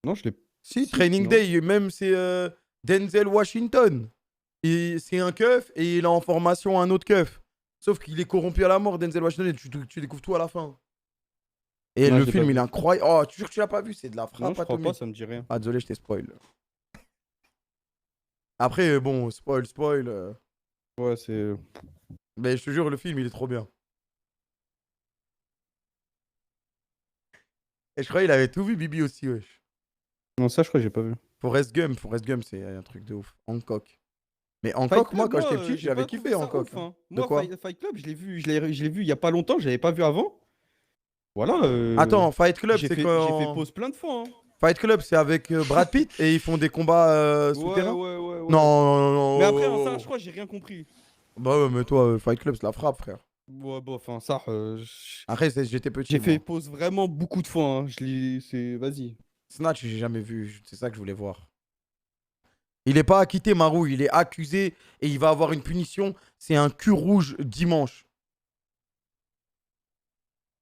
S4: Non, je l'ai.
S2: Si,
S4: Si,
S2: Training
S4: non.
S2: Day, même c'est Denzel Washington. Et c'est un keuf et il a en formation un autre keuf. Sauf qu'il est corrompu à la mort, Denzel Washington, et tu découvres tout à la fin. Et
S4: Non,
S2: le
S4: je l'ai
S2: film,
S4: pas
S2: il
S4: vu.
S2: est incroyable. Oh, tu jures que tu l'as pas vu, c'est de la
S4: Non,
S2: frappe
S4: je crois
S2: atomique.
S4: pas, ça me dit rien.
S2: Ah, désolé, je t'ai spoil. Après, bon, spoil.
S4: Ouais, c'est.
S2: Mais je te jure, le film, il est trop bien. Et je croyais qu'il avait tout vu, Bibi aussi, wesh.
S4: Non, ça, je crois que j'ai pas vu.
S2: Forrest Gump, c'est un truc de ouf. Hancock. Mais Hancock, moi, quand j'étais petit,
S4: j'ai
S2: j'avais
S4: pas
S2: kiffé
S4: trouvé ça
S2: Hancock.
S4: ouf, hein.
S2: De
S4: Moi,
S2: quoi
S4: Fight Club, je l'ai vu il y a pas longtemps, je l'avais pas vu avant. Voilà.
S2: Attends, Fight Club,
S4: j'ai
S2: c'est
S4: fait
S2: quand.
S4: pause plein de fois. Hein.
S2: Fight Club, c'est avec Brad Pitt et ils font des combats souterrains.
S4: Ouais.
S2: Non.
S4: Mais après, ça, je crois que j'ai rien compris.
S2: Bah ouais, mais toi, Fight Club, c'est la frappe, frère.
S4: Ouais, bon, enfin, ça,
S2: Après, j'étais petit.
S4: j'ai
S2: Moi.
S4: fait pause vraiment beaucoup de fois. Hein. Vas-y.
S2: Snatch, j'ai jamais vu. C'est ça que je voulais voir. Il est pas acquitté, Marou. Il est accusé et il va avoir une punition. C'est un cul rouge dimanche.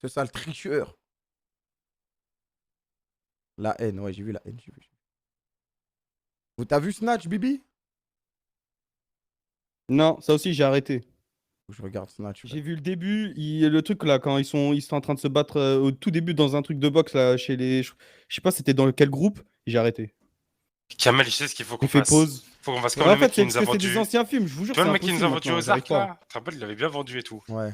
S2: C'est ça, le tricheur. La haine, ouais, j'ai vu la haine. T'as vu Snatch, Bibi?
S4: Non, ça aussi, j'ai arrêté.
S2: Faut que je regarde Snatch.
S4: J'ai vu le début, le truc là, quand ils sont en train de se battre au tout début dans un truc de boxe là, chez les. Je sais pas c'était dans quel groupe, j'ai arrêté.
S1: Kamel, je sais ce qu'il faut qu'on
S4: J'ai fait
S1: fasse.
S4: pause.
S1: Faut qu'on fasse
S4: Ouais,
S1: comme
S4: en
S1: le mec
S4: fait,
S1: qui
S4: c'est
S1: nous
S4: parce
S1: a
S4: que c'est des
S1: vendu.
S4: anciens films, je vous jure,
S1: Tu vois
S4: c'est
S1: le mec qui nous a
S4: impossible
S1: vendu aux
S4: maintenant, j'arrive
S1: arcs
S4: pas.
S1: là? Tu te rappelles, il avait bien vendu et tout.
S2: Ouais.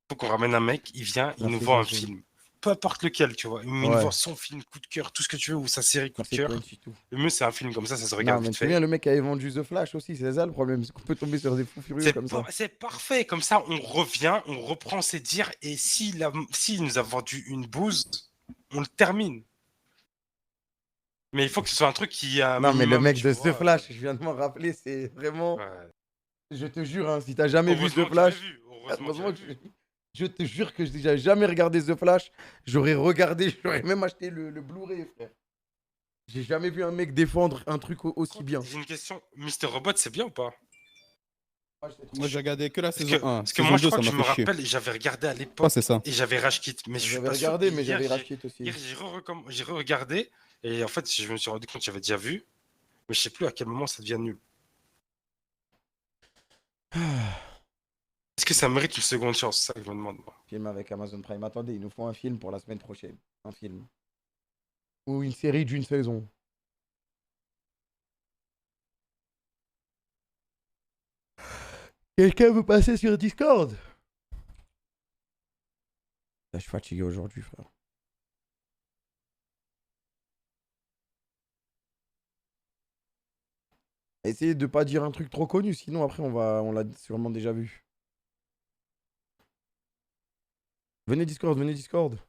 S1: Faut qu'on ramène un mec, il vient, il
S2: Merci,
S1: nous vend un
S2: Benji.
S1: film. Peu importe lequel, tu vois. Il nous
S2: Ouais.
S1: vend son film coup de cœur, tout ce que tu veux, ou sa série coup de
S2: Merci,
S1: cœur.
S2: Quenchi, tout.
S1: Le mieux, c'est un film comme ça se
S2: Non,
S1: regarde
S2: mais
S1: vite
S2: tu te
S1: fait.
S2: souviens, le mec qui avait vendu The Flash aussi, c'est ça le problème, c'est qu'on peut tomber sur des fous furieux comme ça.
S1: C'est parfait, comme ça on revient, on reprend ses dires, et s'il nous a vendu une bouse, on le termine. Mais il faut que ce soit un truc qui a un
S2: Non, mais le
S1: minimum,
S2: mec
S1: tu
S2: de
S1: vois.
S2: The Flash, je viens de m'en rappeler, c'est vraiment.
S1: Ouais.
S2: Je te jure, hein, si t'as jamais vu
S1: Heureusement
S2: The
S1: que tu l'as
S2: Flash.
S1: vu. Heureusement que tu
S2: Heureusement
S1: l'as
S2: que
S1: vu.
S2: je te jure que j'ai jamais regardé The Flash. J'aurais regardé, j'aurais même acheté le Blu-ray, frère. J'ai jamais vu un mec défendre un truc aussi bien.
S1: J'ai une question. Mister Robot, c'est bien ou pas?
S2: Ah, je sais trop.
S4: Moi, j'ai regardé que la
S1: Parce
S4: saison
S1: que,
S4: 1.
S1: parce que
S4: Saison
S1: moi, je
S4: 2,
S1: crois
S4: ça
S1: que
S4: m'a
S1: je me
S4: fait chier.
S1: rappelle, et j'avais regardé à
S4: Je
S1: l'époque
S4: crois que c'est ça.
S1: et j'avais rage quit, mais je suis
S2: J'avais
S1: pas sûr.
S2: regardé,
S1: Et
S2: mais
S1: hier,
S2: j'avais rage quit aussi.
S1: hier, j'ai re-regardé et en fait, je me suis rendu compte que j'avais déjà vu, mais je sais plus à quel moment ça devient nul. Est-ce que ça mérite une seconde chance? C'est ça que je me demande, moi.
S2: Film avec Amazon Prime. Attendez, ils nous font un film pour la semaine prochaine. Un film. Ou une série d'une saison. Quelqu'un veut passer sur Discord? Là, je suis fatigué aujourd'hui, frère. Essayez de pas dire un truc trop connu, sinon après on l'a sûrement déjà vu. Venez Discord, venez Discord.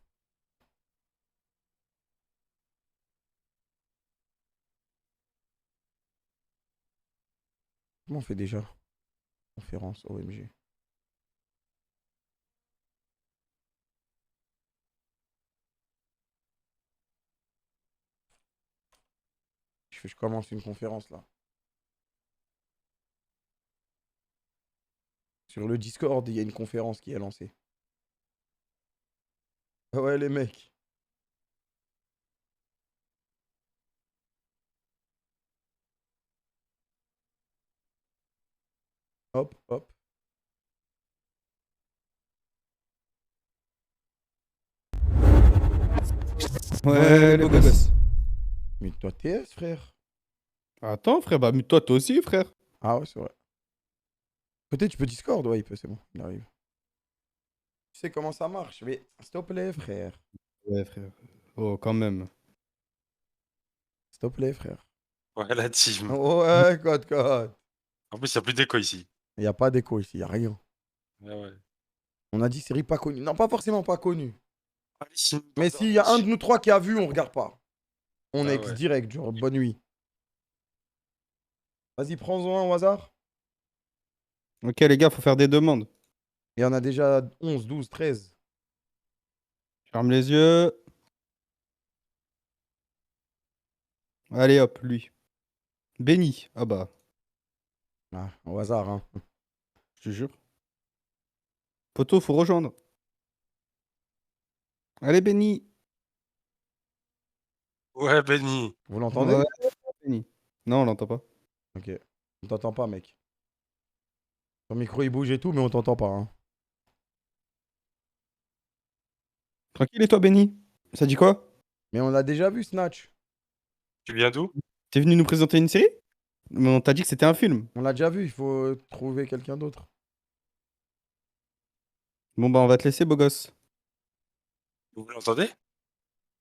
S2: Comment on fait déjà? Conférence, OMG. Je commence une conférence là. Sur le Discord, il y a une conférence qui est lancée. Ah ouais, les mecs. Hop, hop.
S4: Ouais, les beaux gosses.
S2: Mais toi, TS, frère.
S4: Attends, frère, bah mute-toi toi aussi, frère.
S2: Ah ouais, c'est vrai. Peut-être tu peux Discord, ouais, il peut, c'est bon, il arrive. Tu sais comment ça marche, mais s'il te plaît, frère.
S4: Ouais, frère. Oh, quand même.
S2: S'il te plaît, frère.
S1: Ouais, la team.
S2: Ouais, code.
S1: En plus, il n'y a plus d'écho ici.
S2: Il n'y a pas d'écho ici, il n'y a rien.
S1: Ouais, ouais.
S2: On a dit série pas connue. Non, pas forcément pas connue.
S1: Allez, signe,
S2: Mais
S1: bordel.
S2: s'il y a un de nous trois qui a vu, on regarde pas. On
S1: Ah
S2: ex
S1: ouais.
S2: direct, genre bonne nuit. Vas-y, prends-en un au hasard.
S4: Ok, les gars, faut faire des demandes.
S2: Il y en a déjà 11, 12, 13.
S4: Ferme les yeux. Allez, hop, lui. Béni. Ah bah,
S2: Ah, au hasard, hein.
S4: je te jure. Poto, faut rejoindre. Allez, Béni.
S1: Ouais, Benny.
S2: Vous l'entendez?
S4: Ouais, Béni. Non, on l'entend pas.
S2: Ok. On t'entend pas, mec. Ton micro il bouge et tout, mais on t'entend pas. Hein.
S4: Tranquille, et toi, Béni? Ça dit quoi?
S2: Mais on a déjà vu Snatch.
S1: Tu viens d'où?
S4: T'es venu nous présenter une série? Mais on t'a dit que c'était un film.
S2: On l'a déjà vu, il faut trouver quelqu'un d'autre.
S4: Bon, bah, on va te laisser, beau gosse.
S1: Vous l'entendez?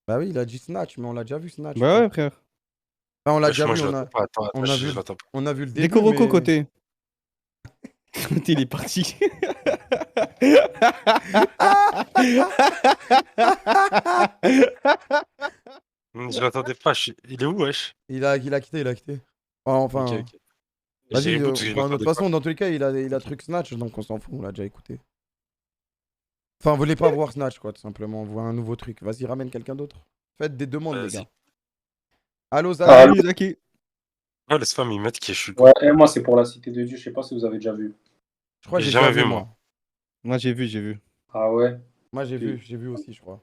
S2: Bah oui, il a dit Snatch, mais on l'a déjà vu Snatch.
S4: Bah ouais, frère.
S2: Enfin, on l'a
S1: Wesh,
S2: déjà
S1: moi,
S2: vu,
S1: je
S2: on
S1: l'entends
S2: a,
S1: pas. Attends,
S2: on a
S1: je
S2: vu,
S1: l'entends pas.
S2: on a vu le début.
S4: Décoroco
S2: mais...
S4: côté. Côté, il est parti.
S1: Je l'entendais pas. Il est où, wesh?
S2: Il a quitté, il a quitté. Enfin,
S1: Ok, ok. J'ai
S2: vas-y,
S1: reboot parce que je
S2: enfin, de toute
S1: l'entendais
S2: façon,
S1: pas.
S2: dans tous les cas, il a truc Snatch, donc on s'en fout, on l'a déjà écouté. Enfin, vous voulez pas voir Snatch, quoi, tout simplement. On voit un nouveau truc. Vas-y, ramène quelqu'un d'autre. Faites des demandes, les
S1: Vas-y.
S2: gars. Allô, Zach.
S4: Salut, Zaki.
S1: Ouais, laisse pas m'y mettre qui je suis.
S5: Ouais, et moi, c'est pour la Cité de Dieu. Je sais pas si vous avez déjà vu.
S2: Je crois que
S1: J'ai
S2: j'ai déjà
S1: jamais
S2: vu,
S1: vu,
S2: moi.
S1: moi.
S4: Moi, j'ai vu.
S5: Ah ouais.
S2: Moi,
S5: Oui.
S2: j'ai vu aussi, je crois.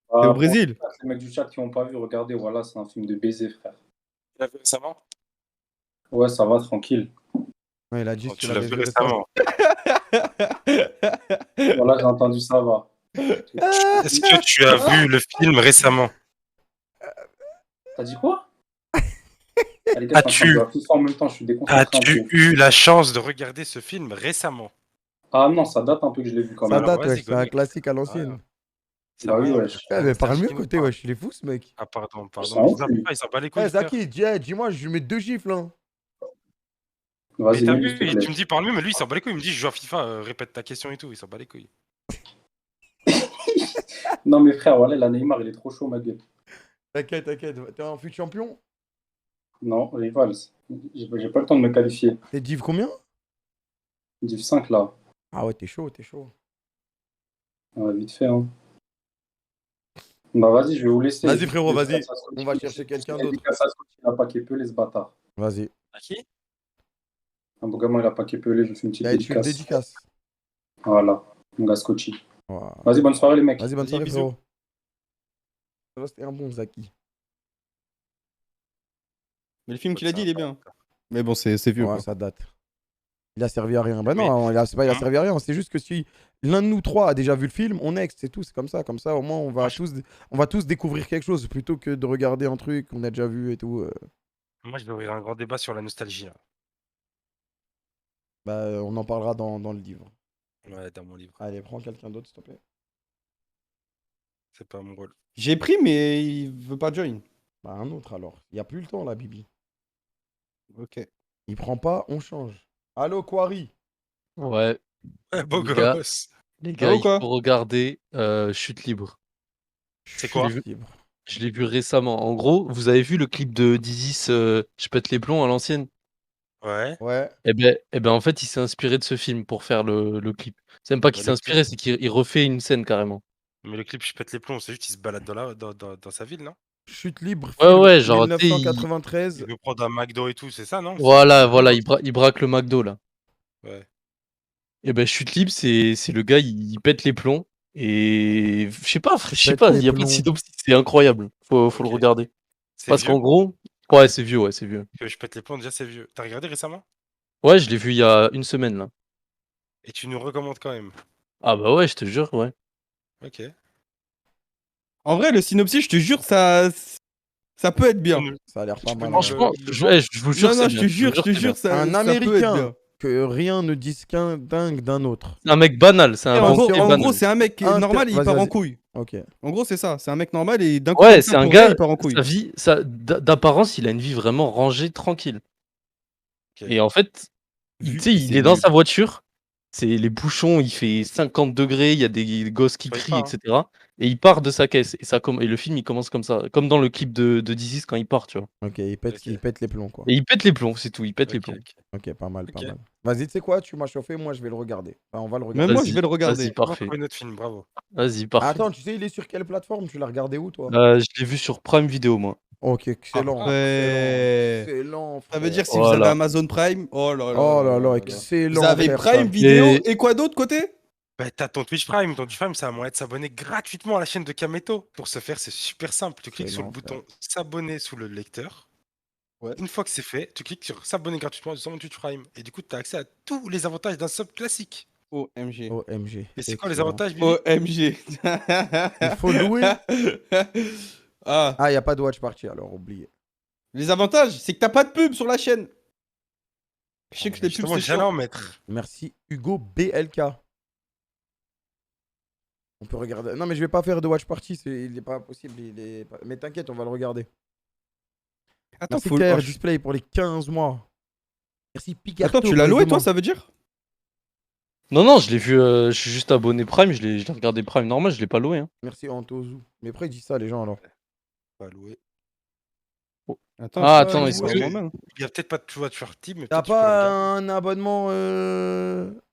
S4: T'es
S5: Ah,
S4: au
S5: pour
S4: Brésil?
S5: les mecs du chat qui n'ont pas vu, regardez, voilà, c'est un film de baiser, frère.
S1: Tu l'as vu récemment?
S5: Ouais, ça va, tranquille.
S2: Ouais, il a dit
S1: Oh,
S2: si tu
S1: tu l'as
S2: l'avais
S1: vu
S2: vu récemment.
S1: récemment.
S5: Voilà, j'ai entendu ça va.
S1: Est-ce que tu as vu le film récemment?
S5: T'as dit quoi? Ah, les gars, je suis en train de jouer à FIFA en même temps, je suis déconcentré un
S1: As-tu
S5: peu.
S1: eu la chance de regarder ce film récemment?
S5: Ah non, ça date un peu que je l'ai vu quand
S2: Ça
S5: même.
S1: Alors,
S2: date,
S1: vas-y,
S2: wesh, c'est un
S1: connecte.
S2: classique à
S1: Ouais.
S2: l'ancienne.
S1: Ça
S5: Bah oui,
S1: va,
S5: wesh.
S2: Eh, mais parle mieux
S1: nostalgie,
S2: côté,
S1: nous,
S2: wesh, il est fou, ce mec.
S1: Ah, pardon.
S5: Ça en fout.
S1: Il s'en bat les couilles,
S2: Eh,
S1: frère.
S2: Zaki, dis-moi, je lui mets 2 gifles, hein.
S1: Mais
S5: Vas-y,
S1: t'as
S5: mets-lui,
S1: vu,
S5: s'il te
S1: tu
S5: plaît.
S1: me dis parle mieux, mais lui, il s'en bat les couilles. Il me dit, je joue à FIFA, répète ta question et tout. Il s'en bat les couilles.
S5: Non, mais frère, voilà, la Neymar, il est trop chaud, ma gueule.
S2: T'inquiète, t'inquiète. T'es un fut champion?
S5: Non, Rivals. J'ai pas le temps de me qualifier.
S2: T'es div combien?
S5: Div 5 là.
S2: Ah ouais, t'es chaud, t'es chaud.
S5: Ouais, vite fait, hein. Bah vas-y, je vais vous laisser.
S2: Vas-y, frérot, vas-y.
S5: Dédicace à Scotty.
S2: On va chercher quelqu'un d'autre.
S5: Dédicace à Scotty, il a pas képelé, ce bâtard.
S2: Vas-y.
S1: À qui?
S5: Un beau gamin, il a pas képelé, je lui fais une petite
S2: Allez, tu le
S5: dédicace.
S2: dédicaces.
S5: Voilà, mon gars Scotty.
S2: Voilà.
S5: Vas-y, bonne soirée les mecs.
S2: Vas-y, bonne
S1: Vas-y,
S2: soirée,
S1: bisous.
S2: frérot. Ça va, c'était un bon Zaki.
S4: Mais le film qu'il a dit, il est bien. Mais bon, c'est vieux.
S2: Ouais,
S4: Quoi.
S2: ça date. Il a servi à rien. Bah
S1: Mais-
S2: non, c'est pas il a servi à rien. C'est juste que si l'un de nous trois a déjà vu le film, on next, c'est tout. C'est comme ça. Comme ça, au moins, on va tous découvrir quelque chose plutôt que de regarder un truc qu'on a déjà vu et tout.
S1: Moi, je vais ouvrir un grand débat sur la nostalgie. Là.
S2: Bah, on en parlera dans le livre.
S1: Ouais, dans mon livre.
S2: Allez, prends quelqu'un d'autre, s'il te plaît.
S1: C'est pas mon rôle.
S4: J'ai pris, mais il veut pas join.
S2: Bah, un autre alors. Il n'y a plus le temps là, Bibi.
S4: Ok.
S2: Il prend pas, on change. Allô, Quarry.
S6: Ouais,
S1: Beau
S6: Les gars.
S1: gosse.
S6: les gars,
S4: Ah, ou
S6: il
S4: quoi
S6: faut regarder Chute libre.
S1: C'est quoi?
S6: Je l'ai vu récemment. En gros, vous avez vu le clip de Dizis, Je pète les plombs à l'ancienne?
S1: Ouais.
S2: Ouais.
S6: Eh ben, en fait, il s'est inspiré de ce film pour faire le clip. C'est même pas qu'il
S1: Bah,
S6: s'est
S1: le
S6: inspiré,
S1: clip.
S6: c'est qu'il refait une scène carrément.
S1: Mais le clip, je pète les plombs, c'est juste qu'il se balade dans sa ville, non?
S2: Chute libre,
S6: Ouais,
S2: film
S6: ouais, genre, tu sais,
S2: 1993.
S1: Il veut prendre un McDo et tout, c'est ça, non?
S6: Voilà, il braque le McDo là.
S1: Ouais.
S6: Et ben, Chute libre, c'est le gars, il pète les plombs. Et je sais pas,
S2: Pète les
S6: il y a pas de
S2: plombs.
S6: synopsis, c'est incroyable. Faut le
S1: Ok.
S6: regarder.
S1: C'est
S6: Parce
S1: vieux?
S6: qu'en gros, ouais, c'est vieux, ouais, c'est vieux.
S1: Que je pète les plombs, déjà, c'est vieux. T'as regardé récemment?
S6: Ouais, je l'ai vu il y a une semaine là.
S1: Et tu nous recommandes quand même.
S6: Ah bah ouais, je te jure, ouais.
S1: Ok.
S4: En vrai, le synopsis, je te jure, ça peut être bien.
S2: Ça a l'air pas
S1: peux
S2: mal.
S1: nous
S2: ouais.
S6: Franchement,
S1: le
S6: je vous jure,
S4: Non, non,
S6: c'est
S4: je
S6: bien.
S4: te jure,
S6: c'est bien.
S4: ça,
S2: Un
S4: ça peut être
S2: Américain
S4: bien.
S2: que rien ne distingue d'un autre.
S6: C'est un mec banal, c'est un
S4: En gros,
S6: banquier
S2: en
S4: en
S6: banal.
S4: gros, c'est un mec
S2: Inter-
S4: normal et il
S2: vas-y,
S4: part en
S2: vas-y.
S4: couille.
S2: Ok.
S4: En gros, c'est ça. C'est un mec normal et d'un coup,
S6: Ouais,
S4: comme
S6: c'est
S4: ça,
S6: un
S4: pour
S6: gars,
S4: rien, il part en couille.
S6: sa vie, d'apparence, il a une vie vraiment rangée, tranquille.
S1: Ok.
S6: Et en fait,
S4: Vu,
S6: tu sais, il
S4: c'est
S6: est dans
S4: nul.
S6: sa voiture, c'est les bouchons, il fait 50 degrés, il y a des gosses qui
S1: Bah, il
S6: crient,
S1: part, hein.
S6: etc. Et il part de sa caisse. Et le film, il commence comme ça. Comme dans le clip de Dizzy quand il part, tu vois.
S2: Ok,
S1: Ok.
S2: il pète les plombs, quoi.
S6: Et il pète les plombs, c'est tout, il pète les
S1: Ok,
S6: plombs.
S1: ok.
S2: Ok, pas mal, pas
S1: Ok.
S2: mal. Vas-y, tu sais quoi, tu m'as chauffé, moi je vais le regarder. Enfin, on va le
S4: Même
S2: regarder.
S4: moi, je vais le
S6: Vas-y,
S4: regarder.
S6: Vas-y, parfait.
S1: Trouver notre film, bravo.
S6: Vas-y, parfait.
S2: Attends, tu sais, il est sur quelle plateforme? Tu l'as regardé où, toi?
S6: Je l'ai vu sur Prime Video, moi.
S2: Ok, excellent.
S4: Ouais.
S2: Excellent,
S4: Ça veut
S2: frère.
S4: dire si vous avez
S6: Voilà.
S4: Amazon Prime, oh là là.
S2: Oh là là,
S4: là.
S2: excellent.
S4: Vous avez
S2: frère,
S4: Prime
S2: ça.
S4: Vidéo
S6: Et-
S4: et quoi d'autre côté?
S1: Bah, t'as ton Twitch Prime. Ton Twitch Prime, c'est un moyen de s'abonner gratuitement à la chaîne de Kameto. Pour ce faire, c'est super simple. Tu cliques sur le
S2: Excellent,
S1: bouton s'abonner sous le lecteur.
S4: Ouais.
S1: Une fois que c'est fait, tu cliques sur s'abonner gratuitement sur mon Twitch Prime. Et du coup, tu as accès à tous les avantages d'un sub classique.
S4: OMG.
S2: OMG.
S1: Et c'est quoi les
S2: excellent.
S1: avantages, Bibi?
S4: OMG.
S2: Il faut louer.
S4: Ah,
S2: Ah, il n'y a pas de watch party, alors oubliez.
S4: les avantages, c'est que t'as pas de pub sur la chaîne. Je sais que les pubs,
S1: Justement,
S4: c'est
S1: j'allais en
S4: chiant.
S1: mettre.
S2: Merci Hugo BLK. On peut regarder. Non, mais je vais pas faire de watch party, il est pas possible. Mais t'inquiète, on va le regarder.
S4: Attends,
S2: Merci
S4: faut...
S2: KR
S4: oh, je-
S2: Display pour les 15 mois. Merci Picarto.
S4: Attends, tu
S2: pour
S4: l'as
S2: les
S4: loué,
S2: deux
S4: toi,
S2: mois.
S4: ça veut dire?
S6: Non, je l'ai vu, je suis juste abonné Prime, je l'ai regardé Prime normal, je l'ai pas loué. Hein.
S2: Merci Antozu. Mais après, ils disent ça, les gens, alors.
S1: Pas louer.
S4: Attends,
S6: Ah,
S4: je-
S6: attends,
S4: je-
S6: ils
S1: sont-
S4: je- moi-même.
S1: Il y a peut-être pas de voiture type, mais
S2: T'as
S1: peut-être tu peux le regarder.
S2: pas un abonnement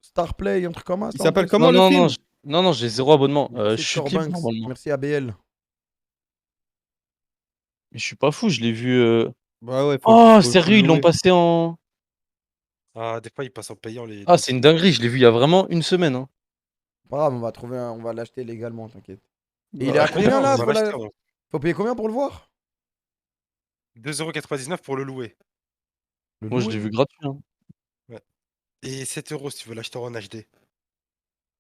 S2: Starplay, un truc comme ça?
S4: Il
S2: en
S4: s'appelle
S2: plus
S4: comment le film?
S6: Non, j'ai 0 abonnement. Je
S2: Merci
S6: suis libre
S2: Corbanks.
S6: normalement.
S2: Merci ABL.
S6: Mais je suis pas fou, je l'ai vu.
S4: Bah ouais,
S6: Oh,
S4: faut
S6: sérieux,
S4: le
S6: ils l'ont
S4: louer.
S6: passé en.
S1: Ah, des fois, ils passent en payant les.
S6: Ah, c'est une dinguerie, je l'ai vu il y a vraiment une semaine. Hein.
S2: Pas grave, on va trouver on va l'acheter légalement, t'inquiète. Et il est
S6: Bah,
S2: à combien là?
S1: On va l'acheter, on-
S2: Faut payer combien pour le voir?
S1: 2,99€ pour le louer.
S2: Le
S6: Moi, je
S2: louer
S6: l'ai vu gratuit. Hein.
S1: Et 7€ si tu veux l'acheter en HD.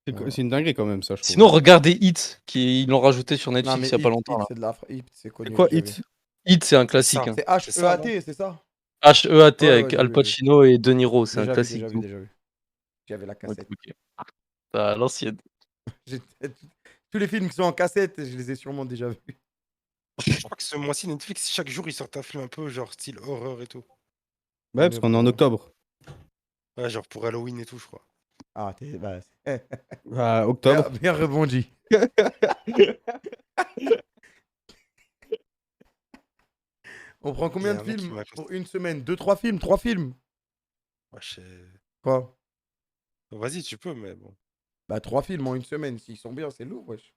S4: C'est une dinguerie quand même, ça, je trouve.
S6: Sinon, regardez Hit, ils l'ont rajouté sur
S2: Non,
S6: Netflix
S2: mais
S6: il y a pas longtemps.
S2: Hit,
S6: là.
S2: c'est de la Hit, c'est connu.
S4: C'est quoi,
S2: j'ai déjà
S4: Hit?
S2: vu.
S6: Hit, c'est un classique.
S1: ça.
S6: Hein.
S2: C'est
S1: C'est ça,
S2: HEAT, c'est ça?
S6: HEAT
S2: Ouais,
S6: avec
S2: j'ai
S6: Al
S2: vu,
S6: Pacino et De Niro, c'est un
S2: Déjà vu,
S6: classique.
S2: déjà vu, déjà vu. J'avais la
S6: Ok,
S2: cassette.
S6: ok. À l'ancienne.
S2: J'ai- Tous les films qui sont en cassette, je les ai sûrement déjà vus.
S1: Je crois que ce mois-ci, Netflix, chaque jour, ils sortent un film un peu genre style horreur et tout.
S4: Ouais, parce qu'on est en octobre.
S1: Ouais, genre pour Halloween et tout, je crois.
S2: Ah, t'es. Bah,
S4: Ah, octobre.
S2: bien rebondi. On prend
S1: Il y
S2: combien
S1: a
S2: de
S1: un mec qui
S2: films
S1: m'a
S2: pour une semaine? 2, 3 films? 3 films?
S1: wesh,
S2: Quoi?
S1: vas-y, tu peux, mais bon.
S2: Bah 3 films en une semaine. S'ils sont bien, c'est lourd, wesh.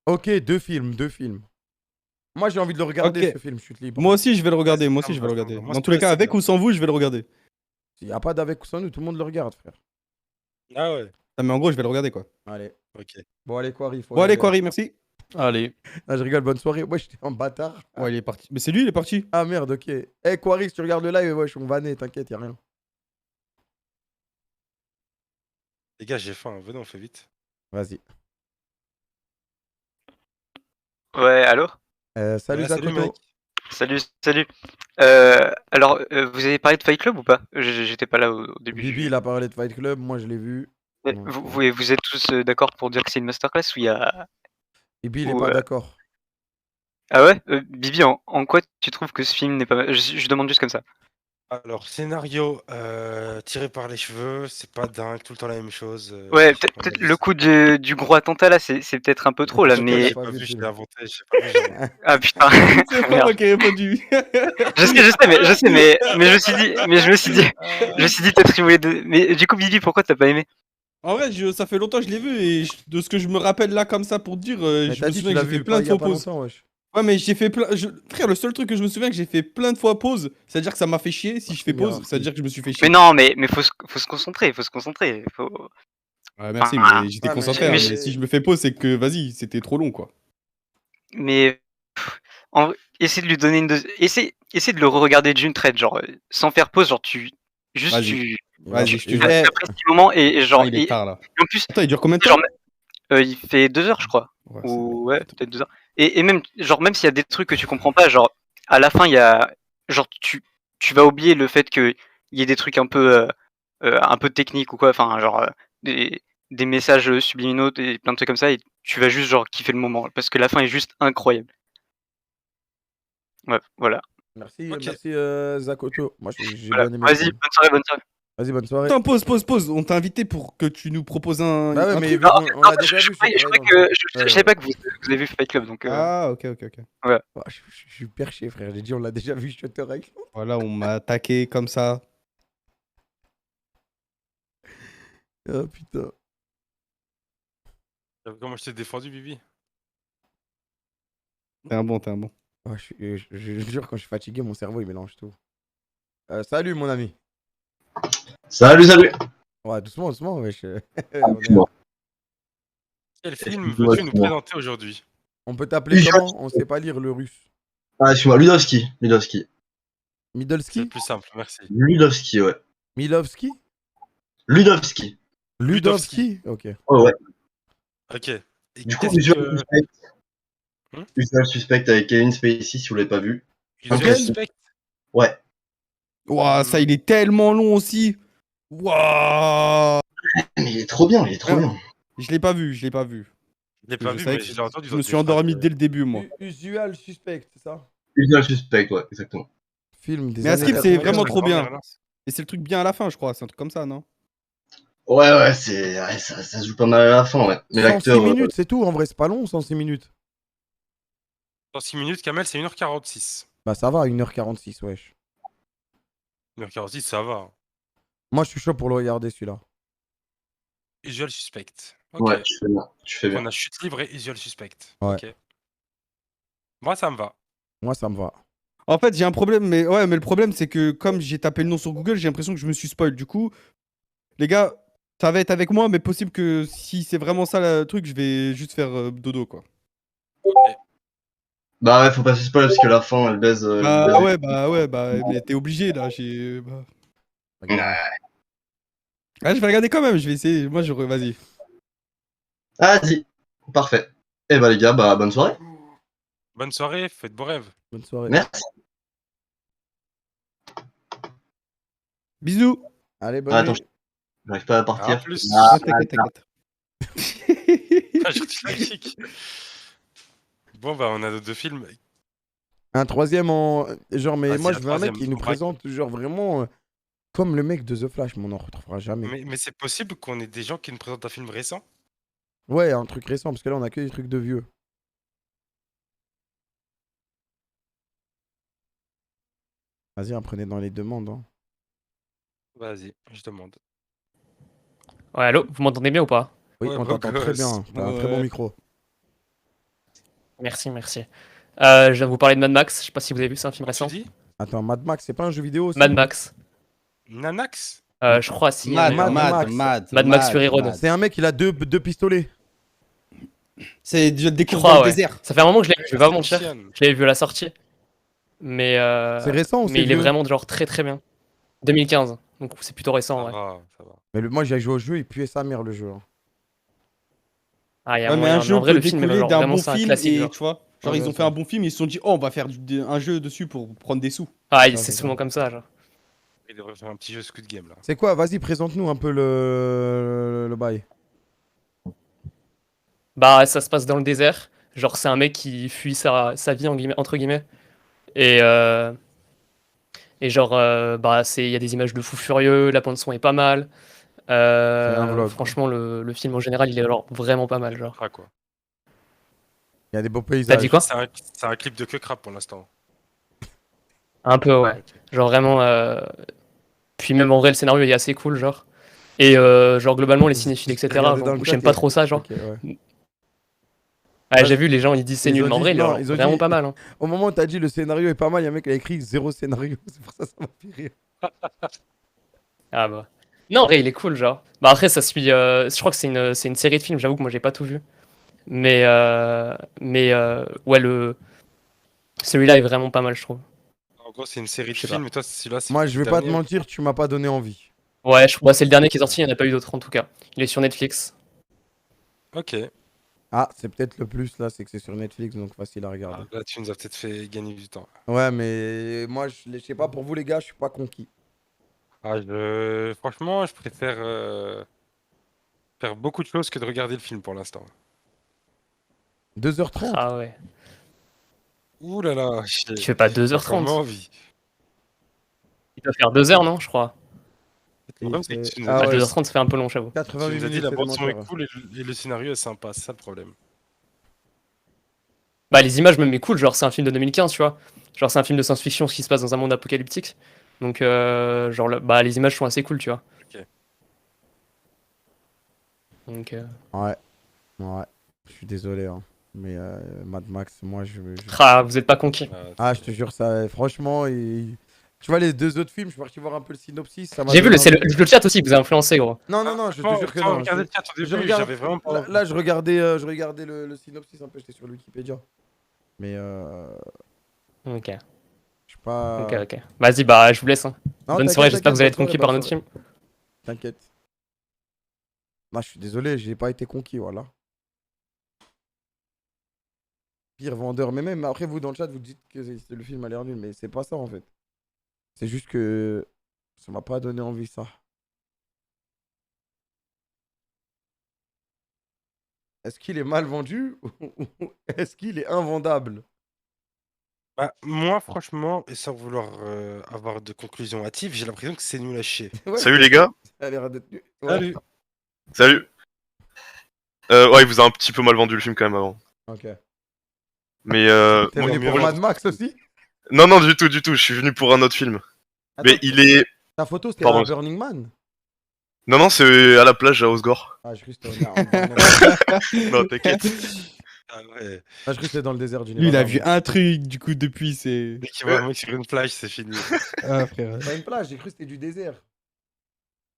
S2: Ok, 2 films, 2 films. Moi, j'ai envie de le regarder,
S4: Ok.
S2: ce film, Chute libre.
S4: Moi aussi, je vais le regarder.
S1: Vas-y,
S4: Moi
S1: ça
S4: aussi,
S1: me
S4: je vais
S1: va,
S4: le
S1: ça me
S4: regarder.
S1: va. Moi,
S4: Dans tous les cas,
S1: c'est
S4: avec
S1: bien.
S4: ou sans vous, je vais le regarder.
S2: S'il n'y a pas d'avec ou sans nous, tout le monde le regarde, frère.
S1: Ah ouais,
S4: Ah, mais en gros, je vais le regarder, quoi.
S2: Allez.
S1: ok.
S2: Bon, allez, Quarry, faut
S4: Bon,
S2: y
S4: allez,
S2: aller.
S4: Quarry, merci.
S6: Allez.
S2: Ah, je rigole, bonne soirée. Moi, j'étais en bâtard.
S4: Ouais, il est parti. Mais c'est lui, il est parti.
S2: Ah merde, ok. Eh, Quarry, si tu regardes le live, wesh, on va vanné, t'inquiète, y'a rien.
S1: Les gars, j'ai faim, venez, on fait vite.
S2: Vas-y.
S7: Ouais, allô?
S2: Salut
S1: Ouais, salut,
S2: Zakoto.
S1: mec.
S7: Salut, salut. Alors, vous avez parlé de Fight Club ou pas? J'étais pas là au début
S2: Bibi, il a parlé de Fight Club, moi je l'ai vu.
S7: Mais
S2: Donc,
S7: vous êtes tous d'accord pour dire que c'est une masterclass ou il y a...
S2: Bibi, il est
S7: ou,
S2: pas d'accord.
S7: Ah ouais? Bibi, en quoi tu trouves que ce film n'est pas... Je demande juste comme ça.
S1: Alors, scénario tiré par les cheveux, c'est pas dingue, tout le temps la même chose.
S7: Ouais,
S1: J'ai pas
S7: peut-être
S1: mal
S7: le coup du gros attentat là, c'est peut-être un peu trop là,
S2: T'inquiète,
S7: mais...
S2: t'as pas vu le
S1: je l'ai
S2: film.
S1: inventé, j'ai pas vu, j'ai inventé.
S7: Ah putain,
S4: C'est pas
S7: merde.
S4: moi qui ai répondu.
S7: Mais je me suis dit, peut-être qu'il voulait... Mais du coup, Bibi, pourquoi t'as pas aimé?
S4: En vrai, ça fait longtemps que je l'ai vu et de ce que je me rappelle là comme ça pour te dire,
S2: Mais
S4: je
S2: t'as
S4: me
S2: dit,
S4: souviens
S2: tu
S4: que
S2: l'as
S4: j'ai fait
S2: vu
S4: plein de
S2: il y a
S4: faux
S2: pas
S4: pauses.
S2: longtemps, wesh.
S4: Ouais, mais j'ai fait plein. Frère, le seul truc que je me souviens que j'ai fait plein de fois pause, c'est-à-dire que ça m'a fait chier. Si je fais pause,
S2: Hierarchie.
S4: c'est-à-dire que je me suis fait
S7: Mais
S4: chier.
S7: non, mais faut se concentrer, faut se concentrer.
S4: Ouais, merci,
S7: Enfin,
S4: mais j'étais
S2: Ouais,
S4: concentré.
S7: mais
S4: Hein,
S7: je-
S4: mais si je me fais pause, c'est que vas-y, c'était trop long quoi.
S7: Mais essaie de lui donner essaie de le re-regarder d'une traite, genre sans faire pause, genre
S4: Vas-y,
S7: tu
S4: vas-y, je te
S2: il
S4: jure.
S2: va-
S7: apprécies le moment et genre
S4: Ah, il est tard là.
S7: en plus
S4: Attends, il dure combien de
S7: genre
S4: temps?
S7: il fait 2 heures je crois
S4: Ouais, c'est bon.
S7: ou ouais peut-être 2 heures et même genre même s'il y a des trucs que tu comprends pas, genre à la fin il y a genre tu vas oublier le fait que il y ait des trucs un peu techniques ou quoi, enfin genre des messages subliminaux et plein de trucs comme ça et tu vas juste genre kiffer le moment parce que la fin est juste incroyable. Ouais, voilà.
S2: Merci,
S1: Ok.
S2: merci Zakoto. Moi, j'ai
S7: Voilà.
S2: bien aimé le
S7: Vas-y,
S2: film.
S7: bonne soirée.
S2: Vas-y, bonne soirée.
S4: Attends, pause. On t'a invité pour que tu nous proposes
S2: Bah ouais,
S4: un
S2: mais
S4: truc.
S2: vu qu'on on l'a déjà
S7: Je
S2: vu,
S7: croyais
S2: Shutter Island.
S7: je savais pas que vous avez vu Fight Club, donc
S4: Ah, ok.
S2: Oh, je suis perché, frère. J'ai dit, on l'a déjà vu, Shutter Island.
S4: Voilà, on m'a attaqué comme ça.
S2: Oh putain.
S1: Comment je t'ai défendu, Bibi?
S4: T'es un bon.
S2: Oh, je jure, quand je suis fatigué, mon cerveau, il mélange tout. Salut, mon ami.
S8: Salut.
S2: Ouais, doucement, wesh.
S8: Excuse-moi.
S1: Quel film
S8: Excuse-moi,
S1: veux-tu nous
S8: excuse-moi.
S1: présenter aujourd'hui?
S2: On peut t'appeler comment? On sait pas lire le russe.
S8: Ah, excuse-moi, Ludowski.
S1: C'est
S2: Midolski?
S1: le plus simple, merci.
S8: Ludowski, ouais.
S2: Milovski?
S8: Ludowski.
S2: Ludovski? Ok.
S8: Oh, ouais.
S1: Ok. Et
S8: Du coup,
S1: qu'est-ce
S8: Usual
S1: que...
S8: Suspect.
S1: Hmm
S8: Usual Suspect avec Kevin Spacey, si vous l'avez pas vu.
S1: Usual
S2: Lequel
S1: Suspect?
S8: Ouais.
S4: Ouah, ça, il est tellement long aussi. Ouah.
S8: Mais il est trop bien,
S4: Je l'ai pas vu.
S1: Je l'ai pas
S4: Je
S1: vu,
S4: savais
S1: mais
S4: que
S1: je l'ai entendu
S4: je
S1: dans
S4: me
S1: des
S4: suis endormi
S1: phrases,
S4: dès le début, moi.
S2: Usual Suspect, c'est ça?
S8: Usual Suspect, ouais, exactement.
S2: Film des
S4: Mais à
S2: années
S4: Skip, c'est
S2: 90.
S4: vraiment trop bien.
S1: Grand-mère,
S4: Et c'est le truc bien à la fin, je crois. C'est un truc comme ça, non?
S8: Ouais, ça se joue pas mal à la fin, ouais. Mais
S2: 106
S8: l'acteur.
S2: minutes, c'est tout. En vrai, c'est pas long, 106 minutes.
S1: Dans 6 minutes, Kamel, c'est 1h46.
S2: Bah, ça va, 1h46, wesh.
S1: 1h46, ça va.
S2: Moi, je suis chaud pour le regarder, celui-là.
S1: Usual Suspect. Ok.
S8: Ouais, tu fais bien.
S1: On a Chute Libre et Usual Suspect.
S2: Ouais.
S1: Ok. Moi, ça me va.
S2: Moi, ça me va.
S4: En fait, j'ai un problème, mais le problème, c'est que comme j'ai tapé le nom sur Google, j'ai l'impression que je me suis spoil. Du coup, les gars, ça va être avec moi, mais possible que si c'est vraiment ça le truc, je vais juste faire dodo, quoi.
S1: Ok.
S8: Bah ouais, faut pas se spoiler parce que la fin, elle baise.
S4: Mais t'es obligé, là.
S2: Regarde.
S4: Ah, je vais regarder quand même, je vais essayer. Moi, vas-y.
S8: Vas-y. Parfait. Et bah les gars, bah bonne soirée.
S1: Bonne soirée, faites beaux rêves.
S2: Bonne soirée.
S8: Merci.
S4: Bisous.
S2: Allez, bonne
S8: Attends,
S2: nuit.
S8: j'arrive pas à partir.
S1: À plus.
S8: Ah,
S4: T'inquiète.
S1: Ah, j'ai reçu la critique. Bon, bah, on a deux films.
S2: Un troisième en. Genre, mais
S1: Vas-y,
S2: moi,
S1: un
S2: je veux un mec
S1: troisième,
S2: qui nous
S1: on braque.
S2: présente, genre, vraiment comme le mec de The Flash, mais on n'en retrouvera jamais.
S1: Mais c'est possible qu'on ait des gens qui nous présentent un film récent?
S2: Ouais, un truc récent, parce que là, on a que des trucs de vieux. Vas-y, apprenez dans les demandes. Hein.
S1: Vas-y, je demande.
S3: Ouais, allô, vous m'entendez bien ou pas?
S2: Oui,
S1: Ouais,
S2: on
S1: beau
S2: t'entend très
S1: gosse.
S2: bien. T'as un très bon
S4: Ouais.
S2: micro.
S3: Merci, merci. Je viens de vous parler de Mad Max, je sais pas si vous avez vu, c'est un film
S1: Tu
S3: récent.
S1: dis
S2: Attends, Mad Max, c'est pas un jeu vidéo aussi?
S3: Mad Max.
S1: Nanax?
S3: Je crois si.
S4: Mad,
S2: Mad
S4: Mad,
S2: Max.
S3: Mad Max Fury Road.
S2: C'est un mec, il a deux pistolets.
S4: C'est des
S3: Je
S4: courses
S3: crois,
S4: dans le
S3: ouais.
S4: désert.
S3: Ça fait un moment que je l'ai vu, je vais pas
S1: C'est
S3: vous mentir.
S1: ancienne.
S3: Je l'avais vu à la sortie. Mais,
S2: C'est récent ou c'est
S3: mais il est
S2: vieux?
S3: vraiment genre très très bien. 2015, donc c'est plutôt récent, ouais.
S1: Ça va.
S2: Mais moi, j'ai joué au jeu, il puait sa mère le jeu. Hein.
S3: Ah, il y a
S4: Ouais, mais
S3: moyen.
S4: un
S3: Mais
S4: jeu
S3: en vrai,
S4: peut
S3: le film,
S4: découler
S3: genre,
S4: d'un
S3: vraiment,
S4: bon
S3: c'est un
S4: film
S3: classique.
S4: et
S3: Genre.
S4: tu vois, genre
S2: Ouais,
S4: ils ont
S2: bien
S4: fait
S2: sûr.
S4: un bon film et ils se sont dit, oh, on va faire un jeu dessus pour prendre des sous.
S3: Ah,
S2: Ouais,
S3: c'est
S2: c'est
S3: souvent
S2: ça.
S3: comme ça, genre.
S1: Il devrait faire un petit jeu Squid Game là.
S2: C'est quoi? Vas-y, présente-nous un peu le bail.
S3: Bah, ça se passe dans le désert. Genre, c'est un mec qui fuit sa vie, entre guillemets. Et, genre, bah, il y a des images de fous furieux, la bande son est pas mal.
S2: C'est un vlog.
S3: Franchement, le film en général, il est genre vraiment pas mal, genre.
S1: Ah quoi.
S2: Il y a des beaux
S3: T'as dit
S2: paysages.
S3: quoi?
S1: C'est un clip de que crap pour l'instant.
S3: Un peu, ouais.
S1: Ok.
S3: Genre vraiment. Puis même en vrai, le scénario il est assez cool, genre. Et genre globalement, les cinéphiles, etc.
S2: Regardez dans
S3: genre,
S2: le
S3: j'aime
S2: chat,
S3: pas
S2: et-
S3: trop ça, genre.
S2: Ok, ouais.
S3: Ouais, j'ai vu, les gens ils disent c'est
S2: Ils
S3: nul,
S2: ont
S3: mais en
S2: dit-
S3: vrai, il est
S2: non,
S3: genre
S2: ils ont
S3: vraiment
S2: dit-
S3: pas mal. Hein.
S2: Au moment où t'as dit le scénario est pas mal, il y a un mec qui a écrit 0 scénario. C'est pour ça que ça m'a fait rire.
S3: Ah bah. Non, en vrai, il est cool, genre. Bah après, ça suit. Je crois que c'est une série de films, j'avoue que moi j'ai pas tout vu. Mais, ouais, celui-là est vraiment pas mal, je trouve.
S1: En gros, c'est une série de
S3: Je sais pas.
S1: films et toi, celui-là, c'est
S2: Moi,
S1: le
S2: je vais pas te
S1: dernier.
S2: mentir, tu m'as pas donné envie.
S3: Ouais, c'est le dernier qui est sorti, il n'y en a pas eu d'autres en tout cas. Il est sur Netflix.
S1: Ok.
S2: Ah, c'est peut-être le plus là, c'est que c'est sur Netflix, donc facile à regarder.
S1: Là, tu nous as peut-être fait gagner du temps.
S2: Ouais, mais moi, je sais pas, pour vous les gars, je suis pas conquis.
S1: Franchement, je préfère faire beaucoup de choses que de regarder le film pour l'instant.
S2: 2h30.
S3: Ah ouais.
S1: Ouh là là,
S3: Tu fais pas
S1: j'ai vraiment
S3: 2h30.
S1: envie.
S3: Il doit faire 2 heures, non, je crois.
S1: Le problème, c'est que tu nous
S2: Ah
S1: as
S3: Ah,
S2: ouais,
S1: dit,
S3: 2h30, ça fait un peu long, j'avoue.
S2: 88
S1: tu nous as dit
S2: minutes,
S1: la
S2: c'est
S1: bande
S2: des
S1: son est
S2: menteurs.
S1: cool et le scénario est sympa, c'est ça le problème.
S3: Bah, les images, même, est cool. Genre, c'est un film de 2015, tu vois. Genre, c'est un film de science-fiction qui se passe dans un monde apocalyptique. Donc, genre, bah, les images sont assez cool, tu vois.
S1: Ok.
S3: Donc,
S2: Ouais, ouais. Je suis désolé, hein. Mais Mad Max, moi,
S3: Ah, vous êtes pas conquis.
S2: Ah, je te jure, ça, franchement, tu vois, les deux autres films, je suis parti voir un peu le synopsis. Ça m'a
S3: J'ai vu,
S2: donné
S3: c'est
S2: envie.
S3: le chat aussi qui vous a influencé, gros.
S2: Non, non, non, je te
S1: Franchement,
S2: jure que
S1: sans
S2: non.
S1: regarder le chat au
S2: je
S1: début,
S2: regarde-
S1: j'avais vraiment pas
S2: là,
S1: envie.
S2: là, je regardais le synopsis un peu, j'étais sur le Wikipédia. Mais
S3: Ok,
S2: je suis pas.
S3: ok, ok. Vas-y, bah, je vous laisse. Hein.
S2: Non,
S3: Bonne
S2: t'inquiète,
S3: soirée, j'espère que vous allez être
S2: bonne
S3: conquis
S2: soirée,
S3: par un
S2: bonne
S3: autre film.
S2: T'inquiète. Non, je suis désolé, j'ai pas été conquis, voilà. Pire vendeur, mais même après vous dans le chat, vous dites que le film a l'air nul, mais c'est pas ça en fait. C'est juste que ça m'a pas donné envie ça. Est-ce qu'il est mal vendu ou est-ce qu'il est invendable?
S1: Bah, moi, franchement, et sans vouloir avoir de conclusion hâtive, j'ai l'impression que c'est nul à chier.
S2: Ouais,
S9: Salut les gars.
S2: ça a l'air d'être nul. Ouais.
S1: Salut.
S9: Salut. Ouais, il vous a un petit peu mal vendu le film quand même avant.
S2: Ok.
S9: Mais
S2: T'es
S9: moi-
S2: venu pour Mad Max aussi?
S9: non, non, du tout, du tout. Je suis venu pour un autre film. Mais
S2: Attends,
S9: il est.
S2: ta photo c'était
S9: Pardon.
S2: à Burning Man?
S9: Non, non, c'est à la plage à Osgore.
S2: Ah, je crois que c'était au-
S9: Non, t'inquiète.
S1: Ah ouais.
S2: Ah, je crois que c'était dans le désert du
S4: Lui, il a
S2: Nevada,
S4: vu
S2: moi.
S4: un truc, du coup, depuis, c'est.
S1: Dès qu'il voit un mec sur une plage, c'est fini.
S4: Ah, frère.
S2: Pas une plage, j'ai cru que c'était du désert.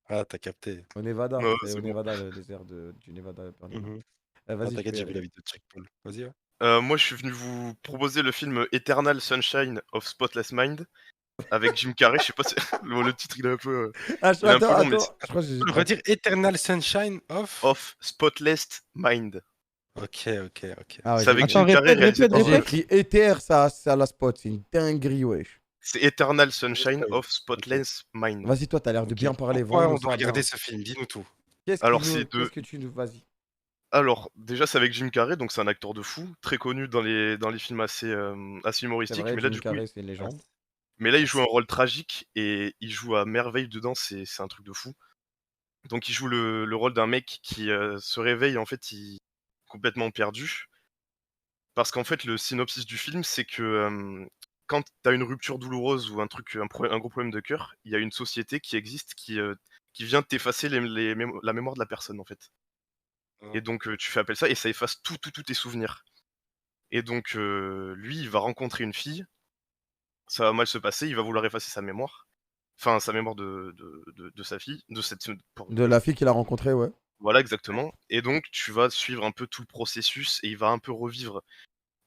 S1: Ah, t'as capté.
S2: Au Nevada,
S9: Ouais,
S2: c'est
S9: c'est
S2: au
S9: bon.
S2: Nevada, le désert du Nevada. Burning Man.
S1: Mhm.
S2: Vas-y,
S1: Ah,
S2: tu
S1: t'inquiète,
S2: peux y
S1: j'ai vu
S2: aller.
S1: la vidéo de Check Paul. Vas-y, ouais.
S9: Moi, je suis venu vous proposer le film Eternal Sunshine of Spotless Mind avec Jim Carrey. Je sais pas si le titre il est un peu.
S2: Ah,
S9: Il est un peu
S2: attends,
S9: long, mais
S2: attends. Je crois que j'ai.
S1: On va dire Eternal Sunshine of.
S9: Of Spotless Mind.
S1: Ok, ok, ok.
S2: Ah ouais,
S9: C'est avec
S4: Attends,
S9: Jim Carrey,
S4: répète,
S9: réalisé par,
S2: j'ai écrit ETR, ça à la spot, c'est une dinguerie, wesh.
S9: C'est Eternal Sunshine
S1: Ok.
S9: of Spotless Mind.
S2: Vas-y, toi, t'as l'air de
S1: Ok.
S2: bien parler.
S1: Pourquoi
S2: vends-nous
S1: on doit
S2: ça
S1: regarder
S2: bien.
S1: ce film? Dis-nous tout.
S9: Alors, c'est de-
S2: Qu'est-ce que tu nous. Vas-y.
S9: Alors, déjà, c'est avec Jim Carrey, donc c'est un acteur de fou, très connu dans les films assez
S2: C'est
S9: humoristiques.
S2: vrai,
S9: Mais là,
S2: Jim
S9: du coup,
S2: Carrey, c'est une légende.
S9: il joue un rôle tragique et il joue à merveille dedans. C'est un truc de fou. Donc, il joue le rôle d'un mec qui se réveille, en fait, il est complètement perdu. Parce qu'en fait, le synopsis du film, c'est que quand tu as une rupture douloureuse ou un gros problème de cœur, il y a une société qui existe qui vient t'effacer la mémoire de la personne, en fait. Et donc, tu fais appel ça et ça efface tous tes souvenirs. Et donc, lui, il va rencontrer une fille, ça va mal se passer, il va vouloir effacer sa mémoire. Enfin, sa mémoire de sa fille,
S2: De la fille qu'il a rencontrée, ouais.
S9: Voilà, exactement. Et donc, tu vas suivre un peu tout le processus et il va un peu revivre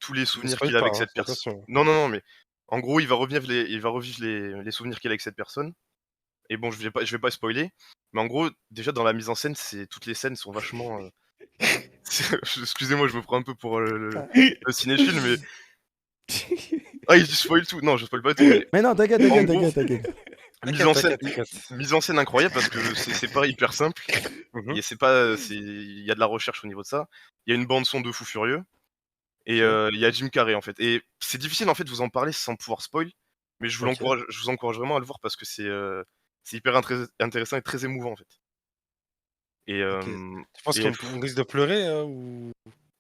S9: tous les souvenirs qu'il a avec cette personne. Non, mais en gros, il va revivre les souvenirs qu'il a avec cette personne. Et bon, je vais pas spoiler, mais en gros, déjà dans la mise en scène, toutes les scènes sont vachement. Excusez-moi, je me prends un peu pour le cinéphile, mais. Ah, il spoil tout. Non, je spoil pas tout.
S2: Mais non, t'inquiète.
S9: Mise en scène incroyable parce que c'est pas hyper simple. Et il y a de la recherche au niveau de ça. Il y a une bande son de fou furieux. Et il y a Jim Carrey en fait. Et c'est difficile en fait de vous en parler sans pouvoir spoil. Mais je vous encourage vraiment à le voir parce que c'est hyper intéressant et très émouvant en fait. Et
S1: tu penses qu'on risque de pleurer ou...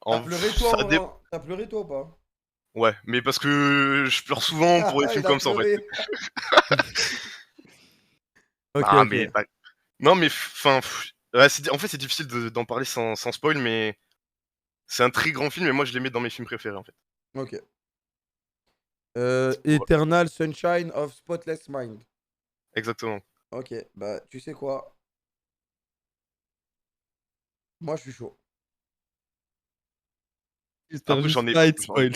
S2: T'as pleuré toi, T'as pleuré toi ou pas?
S9: Ouais, mais parce que je pleure souvent pour des films comme ça en fait.
S2: Ok.
S9: Non mais enfin, en fait c'est difficile d'en parler sans spoil, mais c'est un très grand film et moi je les mets dans mes films préférés en fait.
S2: Ok. Eternal Sunshine of Spotless Mind.
S9: Exactement.
S2: Ok, bah tu sais quoi? Moi je suis chaud.
S9: Après, j'en ai
S4: pas être spoil.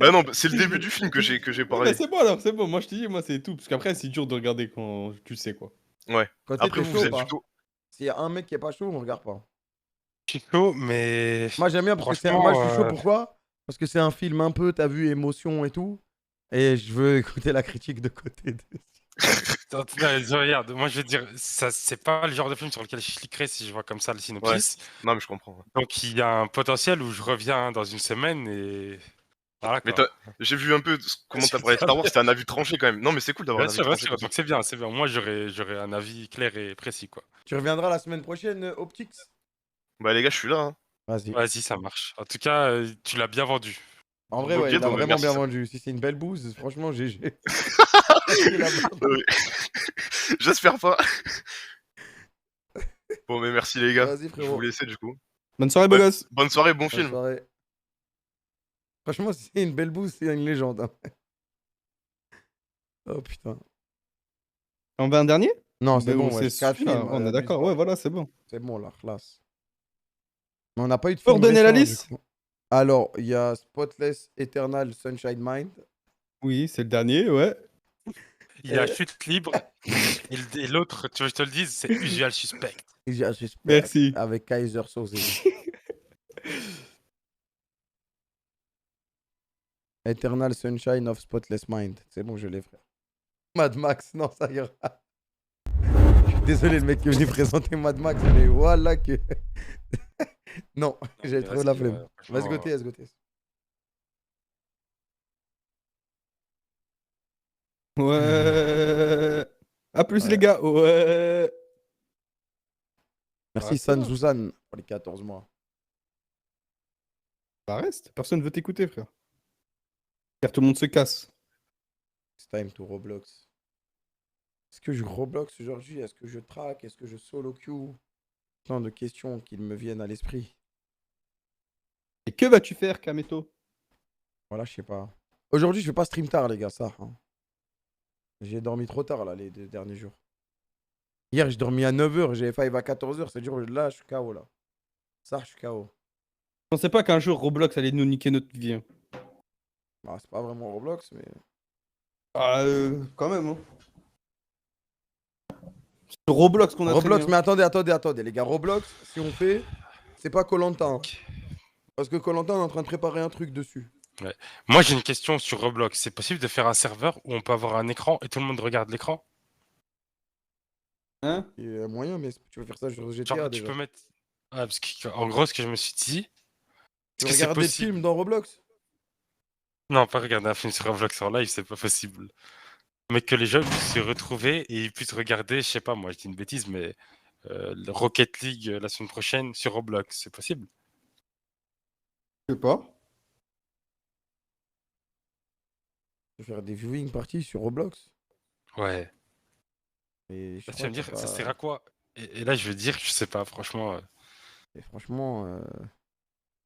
S9: Bah non, c'est le début du film que j'ai parlé.
S4: C'est bon alors, c'est bon. Moi je te dis, moi c'est tout. Parce qu'après c'est dur de regarder quand tu sais quoi.
S9: Ouais.
S2: Quand
S9: Après
S2: vous êtes plutôt. S'il y a un mec qui est pas chaud, on regarde pas.
S1: Je suis chaud, mais.
S2: Moi j'aime bien parce que moi je suis chaud. Pourquoi? Parce que c'est un film un peu, t'as vu, émotion et tout. Et je veux écouter la critique de côté de.
S1: Regarde, moi je veux dire, ça c'est pas le genre de film sur lequel je cliquerais si je vois comme ça le synopsis.
S9: Ouais. Non mais je comprends.
S1: Donc il y a un potentiel où je reviens dans une semaine et voilà quoi.
S9: Mais j'ai vu un peu comment t'as parlé de Star Wars, c'était un avis tranché quand même. Non mais c'est cool d'avoir un avis tranché.
S1: Donc c'est bien. Moi j'aurais un avis clair et précis quoi.
S2: Tu reviendras la semaine prochaine, Optics?
S9: Bah les gars, je suis là. Hein.
S2: Vas-y,
S1: ça marche. En tout cas, tu l'as bien vendu.
S2: En vrai, ouais, il a vraiment bien vendu. Si c'est une belle bouse, franchement, GG.
S9: J'espère pas. Bon, mais merci les gars.
S2: Vas-y,
S9: je vais vous laisser du coup.
S4: Bonne soirée, beau gosse.
S9: Bonne soirée, bon film.
S2: Soirée. Franchement, si c'est une belle bouse, c'est une légende. Hein. Oh putain.
S4: On va un dernier?
S2: Non, c'est bon, ouais,
S4: 4 films. On est d'accord, ouais, voilà, c'est bon.
S2: C'est bon, la classe. Mais on n'a pas eu de
S4: film. Pour donner la
S2: récent,
S4: liste?
S2: Alors, il y a Spotless Eternal Sunshine Mind.
S4: Oui, c'est le dernier, ouais.
S1: Il y a Chute Libre. et l'autre, tu veux que je te le dise, c'est Usual Suspect.
S2: Usual Suspect.
S4: Merci.
S2: Avec Kaiser Soze. Eternal Sunshine of Spotless Mind. C'est bon, je l'ai, frère. Mad Max, non, ça ira. Désolé, le mec qui est venu présenter Mad Max, mais voilà que. Non, j'avais trop la flemme. Vas-y, goûter,
S4: Ouais. A plus les gars, ouais.
S2: Merci San Suzanne pour les 14 mois.
S4: Bah reste, personne veut t'écouter, frère. Car tout le monde se casse.
S2: It's time to Roblox. Est-ce que je Roblox aujourd'hui? Est-ce que je track? Est-ce que je solo queue? Plein de questions qui me viennent à l'esprit.
S4: Et que vas-tu faire, Kameto?
S2: Voilà, je sais pas. Aujourd'hui, je vais pas stream tard, les gars, ça. Hein. J'ai dormi trop tard, là, les 2 derniers jours. Hier, j'ai dormi à 9h, j'ai five à 14h. C'est dur, là, je suis KO, là. Ça, je suis KO.
S4: Je pensais pas qu'un jour Roblox allait nous niquer notre vie. Hein.
S2: Bah, c'est pas vraiment Roblox, mais...
S4: Ah, quand même, hein. C'est Roblox qu'on a
S2: Roblox,
S4: traîné,
S2: mais attendez, les gars. Roblox, si on fait, c'est pas Koh-Lanta. Hein. Parce que Koh-Lanta, on est en train de préparer un truc dessus.
S1: Ouais. Moi, j'ai une question sur Roblox. C'est possible de faire un serveur où on peut avoir un écran et tout le monde regarde l'écran?
S4: Hein?
S2: Il y a moyen, mais tu veux faire ça sur GTA
S1: Genre,
S2: déjà.
S1: tu peux mettre... Ah, parce qu'en gros, ce que je me suis dit...
S2: Tu regardes des films dans Roblox?
S1: Non, pas regarder un film sur Roblox en live, c'est pas possible. Mais que les gens puissent se retrouver et ils puissent regarder, je sais pas, moi je dis une bêtise, mais le Rocket League la semaine prochaine sur Roblox, c'est possible?
S4: Je sais pas.
S2: Je vais faire des viewing parties sur Roblox.
S1: Ouais.
S2: Et je
S1: Là, tu
S2: crois
S1: vas me
S2: que
S1: dire, ça sert à quoi? Et là, je veux dire, je sais pas, franchement,
S2: Et franchement,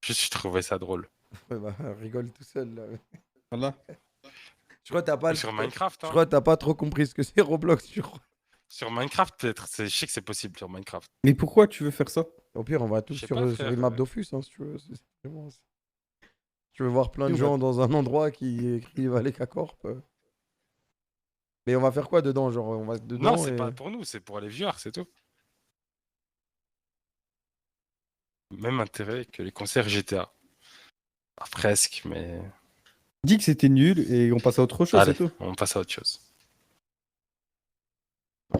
S1: juste je trouvais ça drôle.
S2: ouais, bah, rigole tout seul là.
S4: Voilà.
S2: Je crois que t'as pas,
S1: Ou sur Minecraft,
S2: je
S1: hein.
S2: crois que t'as pas trop compris ce que c'est Roblox, je crois.
S1: Sur Minecraft, peut-être. Je sais que c'est possible sur Minecraft.
S4: Mais pourquoi tu veux faire ça?
S2: Au pire, on va tous
S1: Je sais
S2: sur,
S1: pas,
S2: sur
S1: frère.
S2: une map Dofus, hein, si tu veux. C'est bon, tu veux voir plein de gens dans un endroit qui écrivent Aleka Corp. Mais on va faire quoi dedans? Genre, on va dedans
S1: Non, c'est
S2: et...
S1: pas pour nous, c'est pour les viewers, c'est tout. Même intérêt que les concerts GTA. Ah, presque, mais.
S4: Dis que c'était nul et on passe à autre chose,
S1: Allez,
S4: c'est tout.
S1: on passe à autre chose.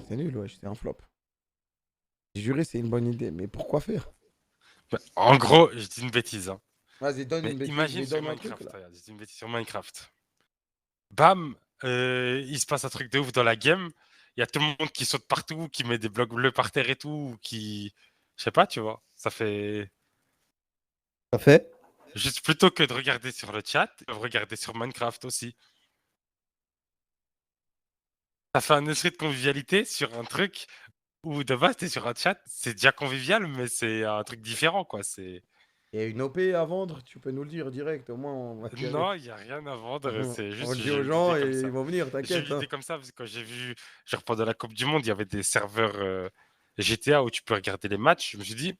S2: C'est nul, ouais, c'était un flop. J'ai juré, c'est une bonne idée, mais pourquoi faire?
S1: Bah, en gros, je dis une bêtise, hein.
S2: Vas-y, donne
S1: Mais
S2: une bêtise,
S1: imagine
S2: mais
S1: sur
S2: donne un truc,
S1: Minecraft,
S2: là.
S1: regarde, je dis une bêtise sur Minecraft. Bam, il se passe un truc de ouf dans la game. Il y a tout le monde qui saute partout, qui met des blocs bleus par terre et tout, qui. Je sais pas, tu vois. Ça fait.
S4: Ça fait.
S1: Juste plutôt que de regarder sur le chat, ils peuvent regarder sur Minecraft aussi. Ça fait un esprit de convivialité sur un truc où de base t'es sur un chat, c'est déjà convivial, mais c'est un truc différent, quoi. C'est.
S2: Il y a une OP à vendre, tu peux nous le dire direct, au moins on va tirer.
S1: Non, il n'y a rien à vendre, c'est
S2: On
S1: juste
S2: le dit
S1: j'ai
S2: aux
S1: eu
S2: gens
S1: l'idée
S2: et
S1: comme ça.
S2: ils vont venir,
S1: J'ai eu
S2: t'inquiète.
S1: l'idée comme ça parce que quand j'ai vu, genre pendant la Coupe du Monde, il y avait des serveurs GTA où tu peux regarder les matchs. Je me suis dit,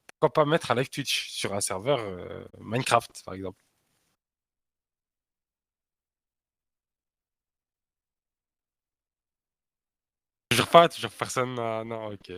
S1: pourquoi pas mettre un live Twitch sur un serveur Minecraft, par exemple. Toujours pas, toujours personne. Non, ok.